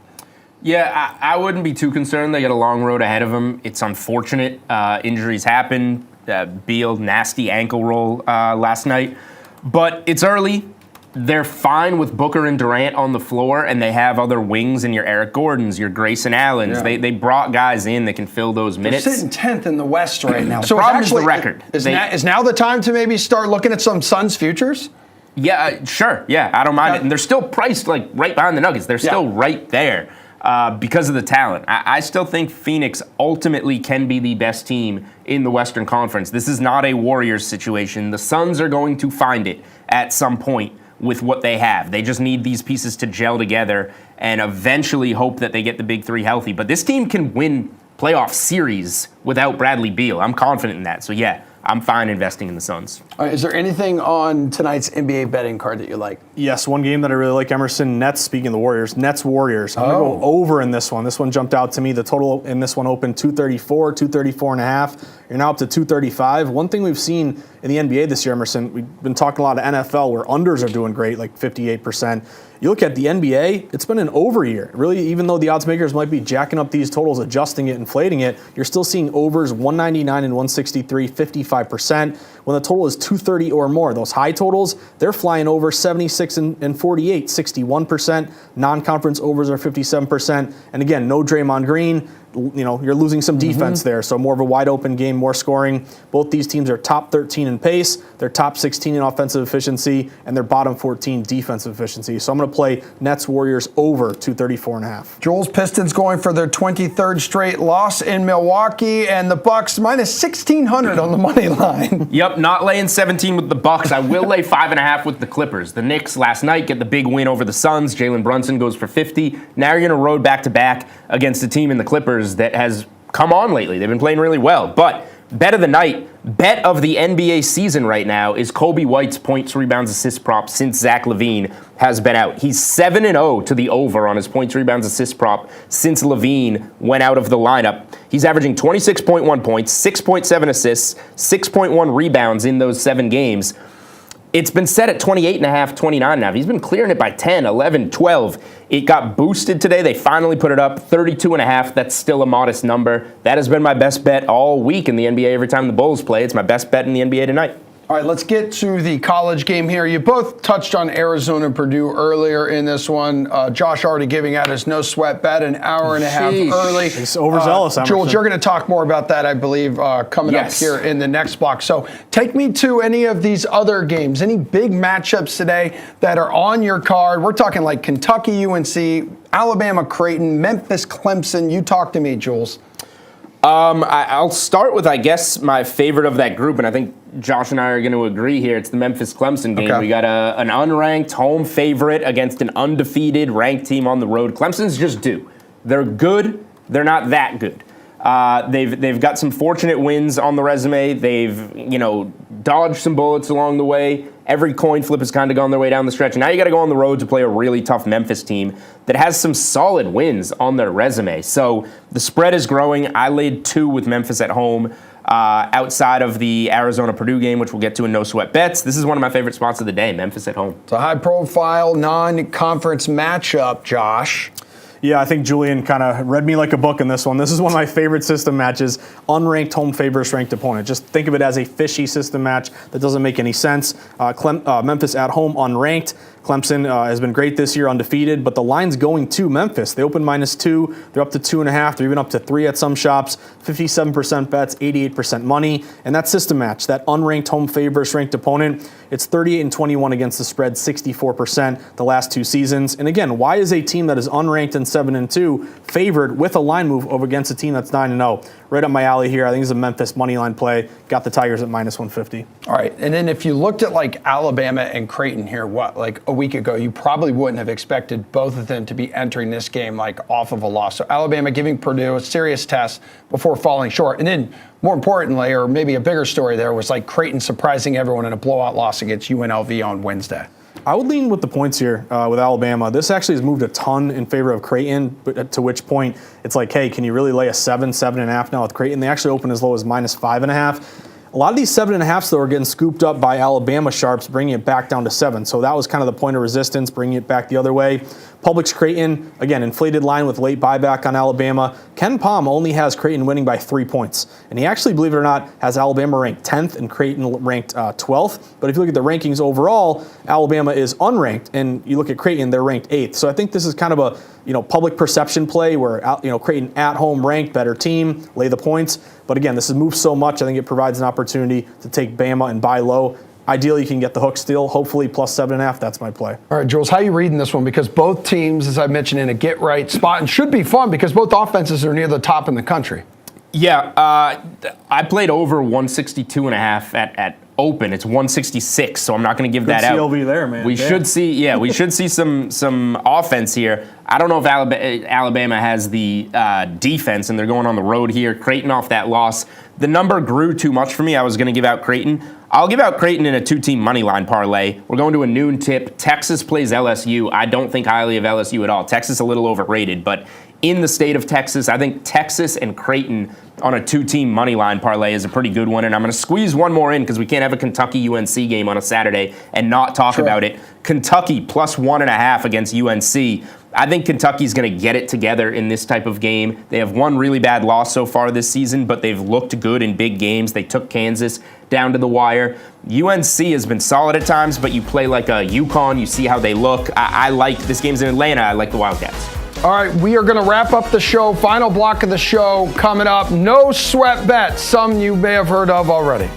Yeah, I wouldn't be too concerned. They got a long road ahead of them. It's unfortunate. Injuries happen. Beal, nasty ankle roll last night. But it's early. They're fine with Booker and Durant on the floor, and they have other wings in your Eric Gordons, your Grayson Allens. Yeah. They brought guys in that can fill those minutes. They're sitting 10th in the West right now. So problem is the record. Is now the time to maybe start looking at some Suns futures? Yeah, sure. Yeah, I don't mind it. And they're still priced right behind the Nuggets. They're still right there because of the talent. I still think Phoenix ultimately can be the best team in the Western Conference. This is not a Warriors situation. The Suns are going to find it at some point with what they have. They just need these pieces to gel together and eventually hope that they get the big 3 healthy. But this team can win playoff series without Bradley Beal. I'm confident in that. So yeah, I'm fine investing in the Suns. All right, is there anything on tonight's NBA betting card that you like? Yes, one game that I really like, Emerson. Nets, speaking of the Warriors, Nets-Warriors. I'm going to go over in this one. This one jumped out to me. The total in this one opened 234, 234.5. You're now up to 235. One thing we've seen in the NBA this year, Emerson, we've been talking a lot of NFL where unders are doing great, like 58%. You look at the NBA, it's been an over year. Really, even though the odds makers might be jacking up these totals, adjusting it, inflating it, you're still seeing overs 199 and 163, 55%. When the total is 230 or more, those high totals, they're flying over 76 and 48, 61%. Non-conference overs are 57%. And again, no Draymond Green. You're losing some defense there, so more of a wide open game, more scoring. Both these teams are top 13 in pace, they're top 16 in offensive efficiency, and they're bottom 14 defensive efficiency. So I'm going to play Nets Warriors over 234.5. Jules, Pistons going for their 23rd straight loss in Milwaukee, and the Bucks minus 1,600 on the money line. Yep, not laying 17 with the Bucks. I will lay 5.5 with the Clippers. The Knicks last night get the big win over the Suns. Jalen Brunson goes for 50. Now you're going to road back-to-back against a team in the Clippers that has come on lately. They've been playing really well. But bet of the night, bet of the NBA season right now is Kobe White's points, rebounds, assists prop since Zach LaVine has been out. He's 7-0 to the over on his points, rebounds, assists prop since LaVine went out of the lineup. He's averaging 26.1 points, 6.7 assists, 6.1 rebounds in those 7 games. It's been set at 28.5, 29 now. He's been clearing it by 10, 11, 12. It got boosted today. They finally put it up, 32.5. That's still a modest number. That has been my best bet all week in the NBA every time the Bulls play. It's my best bet in the NBA tonight. All right, let's get to the college game here. You both touched on Arizona and Purdue earlier in this one. Josh already giving out his no sweat bet an hour and a half early. He's overzealous, Jules, you're going to talk more about that, I believe, coming up here in the next block. So take me to any of these other games, any big matchups today that are on your card. We're talking like Kentucky, UNC, Alabama, Creighton, Memphis, Clemson. You talk to me, Jules. I'll start with, I guess, my favorite of that group, and I think Josh and I are going to agree here. It's the Memphis-Clemson game. Okay. We got an unranked home favorite against an undefeated ranked team on the road. Clemson's just due. They're good. They're not that good. They've got some fortunate wins on the resume. They've, dodged some bullets along the way. Every coin flip has kind of gone their way down the stretch. And now you got to go on the road to play a really tough Memphis team that has some solid wins on their resume. So the spread is growing. I laid 2 with Memphis at home. Outside of the Arizona-Purdue game, which we'll get to in No Sweat Bets, this is one of my favorite spots of the day, Memphis at home. It's a high-profile, non-conference matchup, Josh. Yeah, I think Julian kind of read me like a book in this one. This is one of my favorite system matches. Unranked home favors ranked opponent. Just think of it as a fishy system match that doesn't make any sense. Memphis at home unranked. Clemson has been great this year, undefeated, but the line's going to Memphis. They open -2. They're up to 2.5. They're even up to 3 at some shops. 57% bets, 88% money. And that system match, that unranked home favors ranked opponent, it's 38-21 against the spread, 64% the last 2 seasons. And again, why is a team that is unranked and 7-2 favored with a line move over against a team that's 9-0? Right up my alley here. I think it's a Memphis money line play. Got the Tigers at -150. All right, and then if you looked at like Alabama and Creighton here, like a week ago, you probably wouldn't have expected both of them to be entering this game like off of a loss. So Alabama giving Purdue a serious test before falling short. And then more importantly, or maybe a bigger story there, was like Creighton surprising everyone in a blowout loss against UNLV on Wednesday. I would lean with the points here with Alabama. This actually has moved a ton in favor of Creighton, but to which point it's like, hey, can you really lay a 7.5 now with Creighton? They actually open as low as -5.5. A lot of these 7.5s, though, are getting scooped up by Alabama sharps, bringing it back down to 7. So that was kind of the point of resistance, bringing it back the other way. Publix Creighton, again, inflated line with late buyback on Alabama. Ken Pom only has Creighton winning by 3 points. And he actually, believe it or not, has Alabama ranked 10th and Creighton ranked 12th. But if you look at the rankings overall, Alabama is unranked. And you look at Creighton, they're ranked 8th. So I think this is kind of a public perception play where Creighton at home ranked, better team, lay the points. But again, this has moved so much, I think it provides an opportunity to take Bama and buy low. Ideally, you can get the hook still, hopefully plus 7.5. That's my play. All right, Jules, how are you reading this one? Because both teams, as I mentioned, in a get-right spot, and should be fun because both offenses are near the top in the country. Yeah, I played over 162.5 at open. It's 166, so I'm not going to give that out. CLV there, man. We should see some offense here. I don't know if Alabama has the defense, and they're going on the road here. Creighton off that loss. The number grew too much for me. I was going to give out Creighton. I'll give out Creighton in a 2-team money line parlay. We're going to a noon tip. Texas plays LSU. I don't think highly of LSU at all. Texas a little overrated, but in the state of Texas, I think Texas and Creighton on a 2-team money line parlay is a pretty good one. And I'm going to squeeze one more in because we can't have a Kentucky-UNC game on a Saturday and not talk about it. Kentucky plus 1.5 against UNC. I think Kentucky's going to get it together in this type of game. They have one really bad loss so far this season, but they've looked good in big games. They took Kansas down to the wire. UNC has been solid at times, but you play like a UConn. You see how they look. I like this game's in Atlanta. I like the Wildcats. All right, we are going to wrap up the show. Final block of the show coming up. No sweat bets. Some you may have heard of already.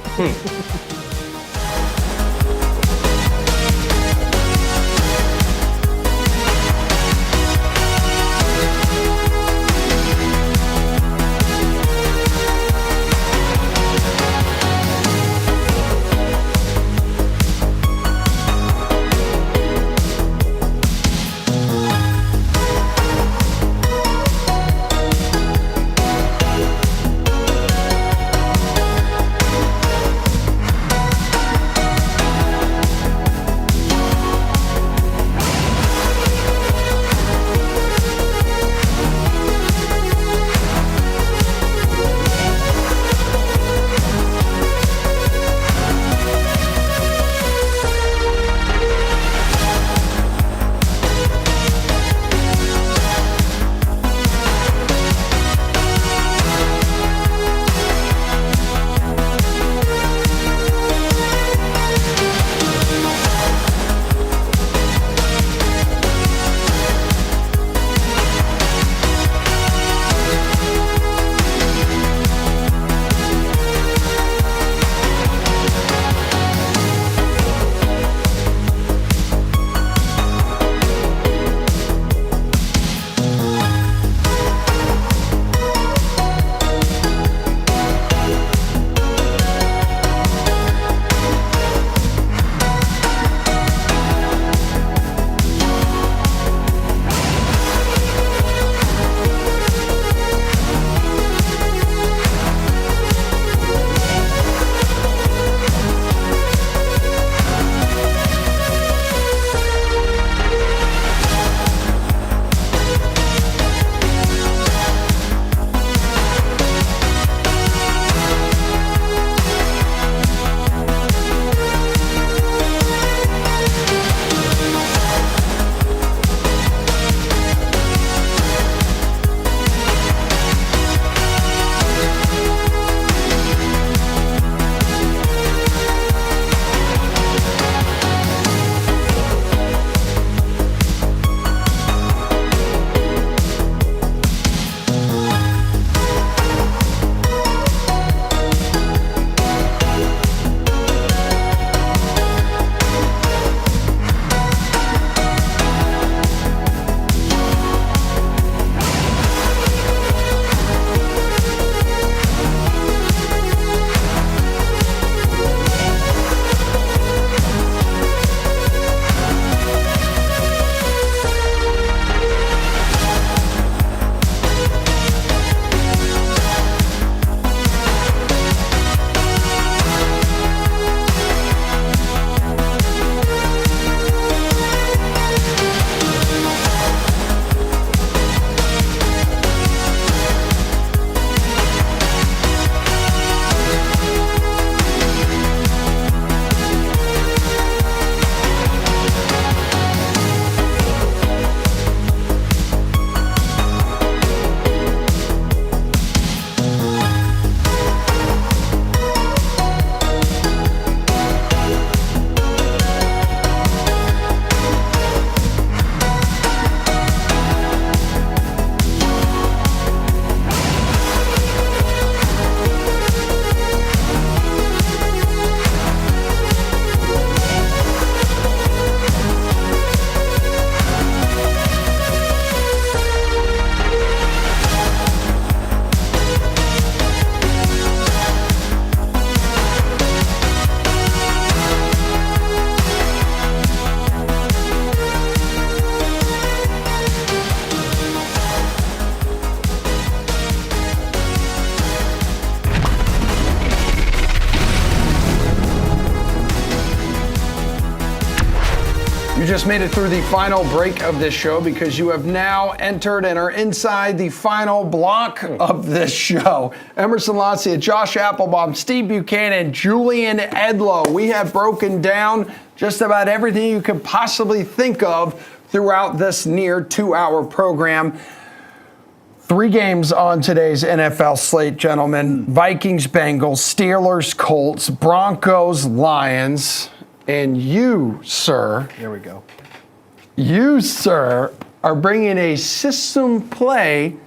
You just made it through the final break of this show because you have now entered and are inside the final block of this show. Emerson Lancia, Josh Applebaum, Steve Buchanan, Julian Edlow. We have broken down just about everything you could possibly think of throughout this near 2-hour program. 3 games on today's NFL slate, gentlemen. Vikings, Bengals, Steelers, Colts, Broncos, Lions. And you, sir. Here we go. You, sir, are bringing a system play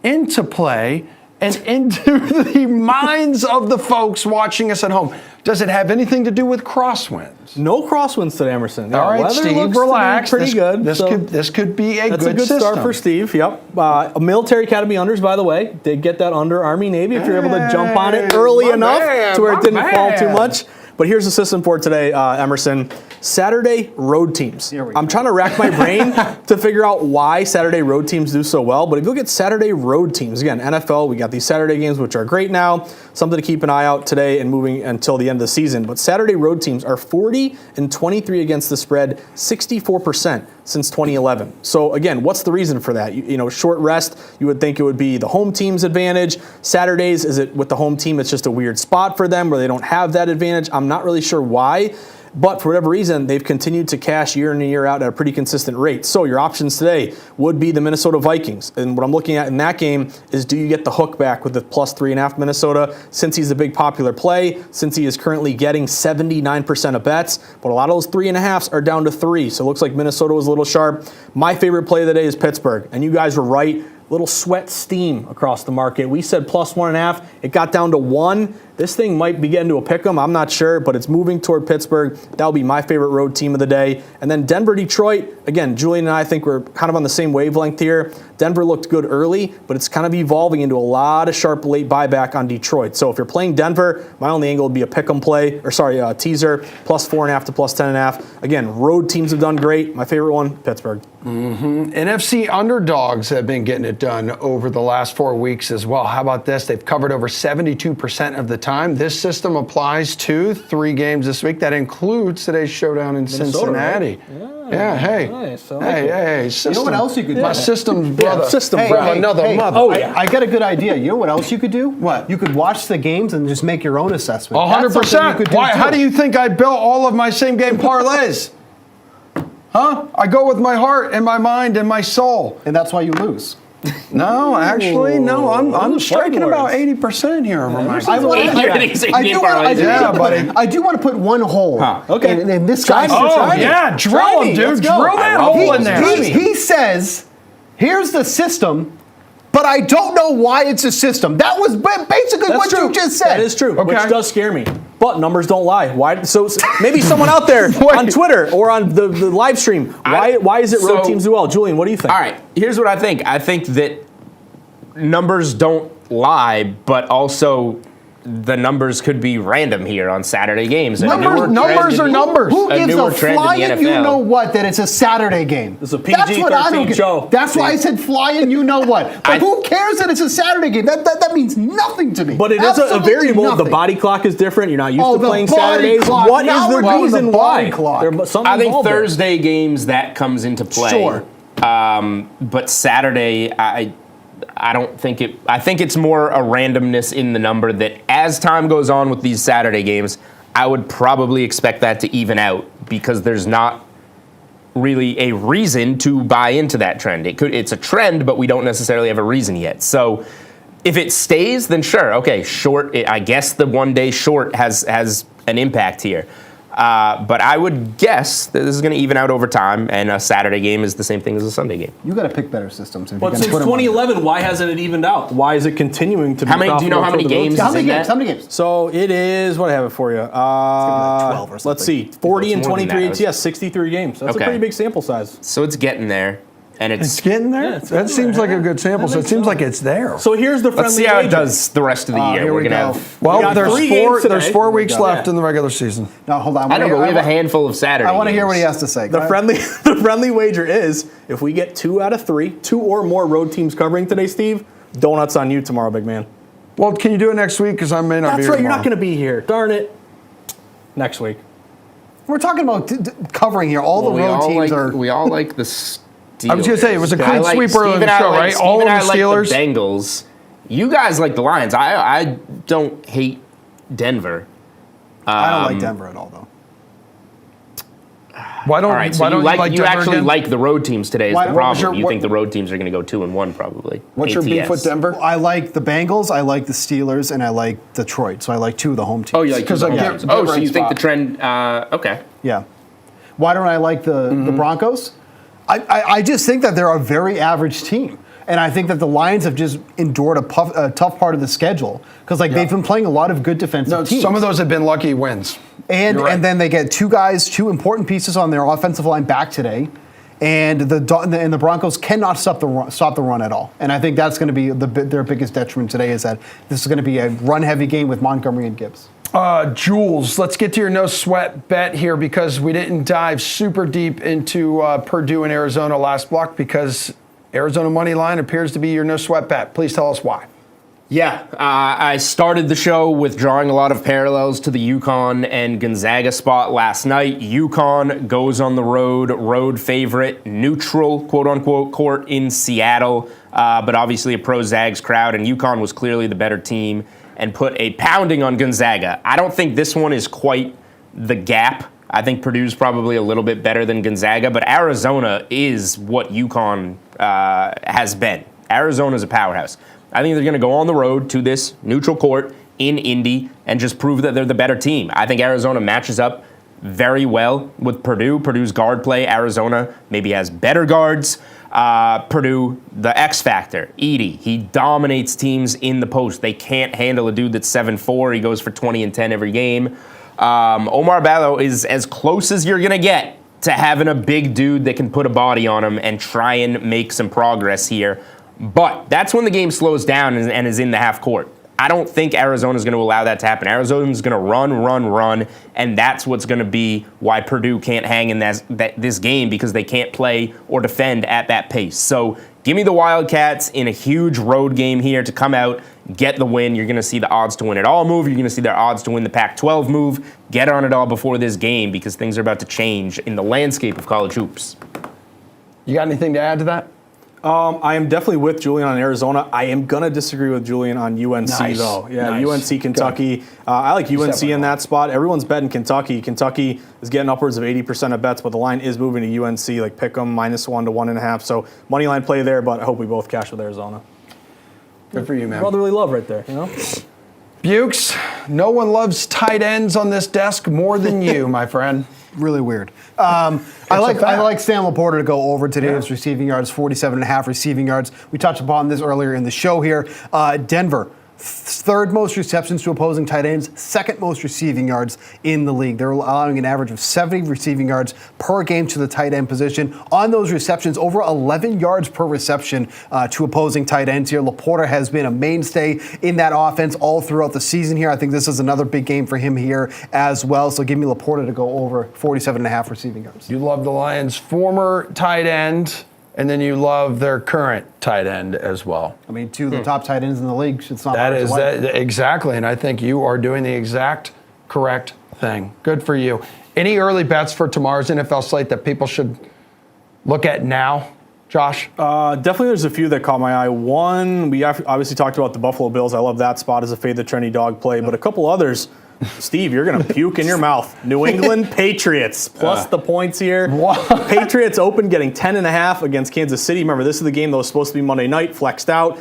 into play and into the minds of the folks watching us at home. Does it have anything to do with crosswinds? No crosswinds today, Emerson. All right, Steve, relax. Pretty good. This could be a good system. That's a good start for Steve. Yep. A military academy unders, by the way. Did get that under Army Navy if you're able to jump on it early enough to where it didn't fall too much. But here's the system for today, Emerson. Saturday road teams. I'm trying to rack my brain to figure out why Saturday road teams do so well. But if you look at Saturday road teams, again, NFL, we got these Saturday games, which are great now. Something to keep an eye out today and moving until the end of the season. But Saturday road teams are 40-23 against the spread, 64% since 2011. So again, what's the reason for that? You know, short rest, you would think it would be the home team's advantage. Saturdays, is it with the home team, it's just a weird spot for them where they don't have that advantage? I'm not really sure why. But for whatever reason, they've continued to cash year in and year out at a pretty consistent rate. So your options today would be the Minnesota Vikings. And what I'm looking at in that game is, do you get the hook back with the plus 3.5 Minnesota, since he's a big popular play, since he is currently getting 79% of bets. But a lot of those 3.5s are down to 3. So it looks like Minnesota was a little sharp. My favorite play of the day is Pittsburgh. And you guys were right. Little sweat steam across the market. We said plus 1.5. It got down to 1. This thing might be getting to a pick'em. I'm not sure, but it's moving toward Pittsburgh. That'll be my favorite road team of the day. And then Denver, Detroit. Again, Julian and I think we're kind of on the same wavelength here. Denver looked good early, but it's kind of evolving into a lot of sharp late buyback on Detroit. So if you're playing Denver, my only angle would be a pick'em play, teaser, plus 4.5 to plus 10.5. Again, road teams have done great. My favorite one, Pittsburgh. NFC underdogs have been getting it done over the last 4 weeks as well. How about this? They've covered over 72% of the time. This system applies to 3 games this week. That includes today's showdown in Cincinnati. Right? Yeah, hey. Nice. Hey, system. You know what else you could do? My system's brother. System from brother. another mother. Oh, yeah. I got a good idea. You know what else you could do? What? You could watch the games and just make your own assessment. 100%. Why? How do you think I built all of my same-game parlays? Huh? I go with my heart and my mind and my soul. And that's why you lose. No, actually, no. I'm striking about 80% here. I do want to put one hole. Okay. And this guy drill him, dude. Drill that hole in there. He says, here's the system, but I don't know why it's a system. That was basically what you just said. That is true, which does scare me. But numbers don't lie. Why? So maybe someone out there on Twitter or on the live stream, why is it road teams do well? Julian, what do you think? All right, here's what I think. I think that numbers don't lie, but also the numbers could be random here on Saturday games. Numbers are numbers. Who gives a flying you-know-what that it's a Saturday game? It's a PG-13 show. That's why I said flying you-know-what. But who cares that it's a Saturday game? That means nothing to me. But it is a variable. Nothing. The body clock is different. You're not used to playing Saturdays. Clock. What is the reason why? I think Thursday games, that comes into play. Sure. But Saturday, I don't think it. I think it's more a randomness in the number that as time goes on with these Saturday games, I would probably expect that to even out because there's not really a reason to buy into that trend. It's a trend, but we don't necessarily have a reason yet. So if it stays, then sure, okay, short. I guess the 1 day short has an impact here. But I would guess that this is going to even out over time, and a Saturday game is the same thing as a Sunday game. You got to pick better systems. But since 2011, why hasn't it evened out? Why is it continuing to be profitable? Do you know how many games? How many games? So it is. What do I have it for you? Like 12 or something. Let's see. 40 and 23. Yes, 63 games. That's a pretty big sample size. So it's getting there. And it's getting there? Yeah, that seems like a good sample, so it seems like it's there. So here's the friendly Let's see how it does the rest of the year. We're going to have... Well, there's 4 weeks left in the regular season. No, hold on. I know, but we have a handful of Saturday I want to hear games. what he has to say. The friendly wager is, if we get 2 out of 3, 2 or more road teams covering today, Steve, donuts on you tomorrow, big man. Well, can you do it next week? Because I may not be here That's right, tomorrow. you're not going to be here. Darn it. Next week. We're talking about covering here. All the road teams are. We all like the Steelers. I was going to say, it was a clean sweep earlier in the show, right? All of the Steelers. Steelers. Like the Bengals. You guys like the Lions. I don't hate Denver. I don't like Denver at all, though. Why don't, all right, so why don't you like you Denver actually again? like the road teams today is Why- the what was problem. your- You think the road teams are going to go 2-1 probably. What's your beef ATS. with Denver? I like the Bengals, I like the Steelers, and I like Detroit. So I like 2 of the home teams. Oh, you like 'Cause the I home get- teams. get Oh, so right you think spot. the trend? Okay. Yeah. Why don't I like the Broncos? I just think that they're a very average team. And I think that the Lions have just endured a tough part of the schedule because they've been playing a lot of good defensive teams. Some of those have been lucky wins. And You're right. and then they get 2 important pieces on their offensive line back today, and the Broncos cannot stop the run at all. And I think that's going to be their biggest detriment today is that this is going to be a run-heavy game with Montgomery and Gibbs. Jules, let's get to your no sweat bet here because we didn't dive super deep into Purdue and Arizona last block because Arizona money line appears to be your no sweat bet. Please tell us why. Yeah, I started the show with drawing a lot of parallels to the UConn and Gonzaga spot last night. UConn goes on the road favorite, neutral, quote-unquote, court in Seattle, but obviously a pro-Zags crowd, and UConn was clearly the better team and put a pounding on Gonzaga. I don't think this one is quite the gap. I think Purdue's probably a little bit better than Gonzaga, but Arizona is what UConn has been. Arizona's a powerhouse. I think they're going to go on the road to this neutral court in Indy and just prove that they're the better team. I think Arizona matches up very well with Purdue. Purdue's guard play, Arizona maybe has better guards. Purdue, the X factor, Edey, he dominates teams in the post. They can't handle a dude that's 7'4". He goes for 20 and 10 every game. Omar Ballo is as close as you're going to get to having a big dude that can put a body on him and try and make some progress here. But that's when the game slows down and is in the half court. I don't think Arizona's going to allow that to happen. Arizona's going to run, and that's what's going to be why Purdue can't hang in this game because they can't play or defend at that pace. So give me the Wildcats in a huge road game here to come out, get the win. You're going to see the odds to win it all move. You're going to see their odds to win the Pac-12 move. Get on it all before this game because things are about to change in the landscape of college hoops. You got anything to add to that? I am definitely with Julian on Arizona. I am going to disagree with Julian on UNC, Nice. though. Yeah, Nice. UNC, Kentucky. I like UNC in that spot. Everyone's betting Kentucky. Kentucky is getting upwards of 80% of bets, but the line is moving to UNC, like pick 'em -1 to 1.5. So money line play there, but I hope we both cash with Arizona. Good for you, man. Brotherly love right there, you know? Bukes, no one loves tight ends on this desk more than you, my friend. Really weird. I like Stan Laporta to go over today's receiving yards, 47.5 receiving yards. We touched upon this earlier in the show here. Denver, third most receptions to opposing tight ends, second most receiving yards in the league. They're allowing an average of 70 receiving yards per game to the tight end position. On those receptions, over 11 yards per reception to opposing tight ends here. Laporta has been a mainstay in that offense all throughout the season here. I think this is another big game for him here as well. So give me Laporta to go over 47.5 receiving yards. You love the Lions' former tight end, and then you love their current tight end as well. I mean, 2 of the top tight ends in the league. It's not That hard to is like. that, exactly, and I think you are doing the exact correct thing. Good for you. Any early bets for tomorrow's NFL slate that people should look at now, Josh? Definitely there's a few that caught my eye. One, we obviously talked about the Buffalo Bills. I love that spot as a fade the trendy dog play, but a couple others. Steve, you're going to puke in your mouth. New England Patriots plus the points here. What? Patriots open getting 10.5 against Kansas City. Remember, this is the game that was supposed to be Monday night, flexed out.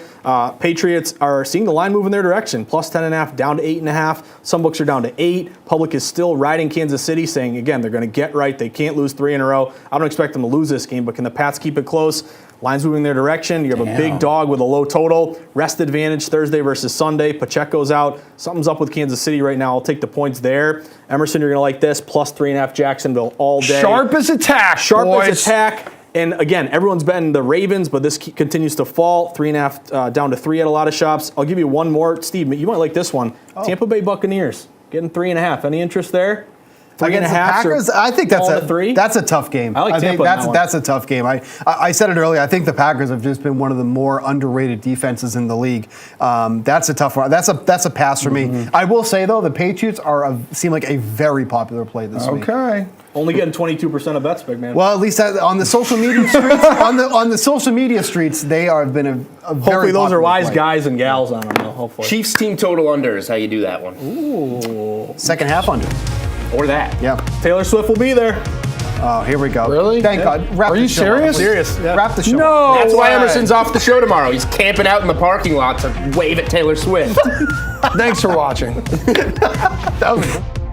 Patriots are seeing the line move in their direction. Plus 10.5, down to 8.5. Some books are down to 8. Public is still riding Kansas City, saying, again, they're going to get right. They can't lose 3 in a row. I don't expect them to lose this game, but can the Pats keep it close? Line's moving their direction. You have a big dog with a low total. Rest advantage Thursday versus Sunday. Pacheco's out. Something's up with Kansas City right now. I'll take the points there. Emerson, you're going to like this. Plus 3.5 Jacksonville all day. Sharp as attack, Sharp boys. as attack. And again, everyone's betting the Ravens, but this continues to fall. 3.5 down to 3 at a lot of shops. I'll give you one more. Steve, you might like this one. Tampa Bay Buccaneers getting 3.5. Any interest there? Against the Packers, I think that's a tough game. I like Tampa think in that one. that's a tough game. I said it earlier. I think the Packers have just been one of the more underrated defenses in the league. That's a tough one. That's a pass for me. I will say though, the Patriots seem like a very popular play this week. Okay. Only getting 22% of bets, big man. Well, at least on the social media streets, on the social media streets, they have been a very hopefully those are wise play. guys and gals on them, though, hopefully. Chiefs team total under is how you do that one. Ooh. Second half under. Or that. Yeah. Taylor Swift will be there. Oh, here we go. Really? Thank God. Are you serious? Serious. Yeah. Wrap the show. No. That's why way. Emerson's off the show tomorrow. He's camping out in the parking lot to wave at Taylor Swift. Thanks for watching. That was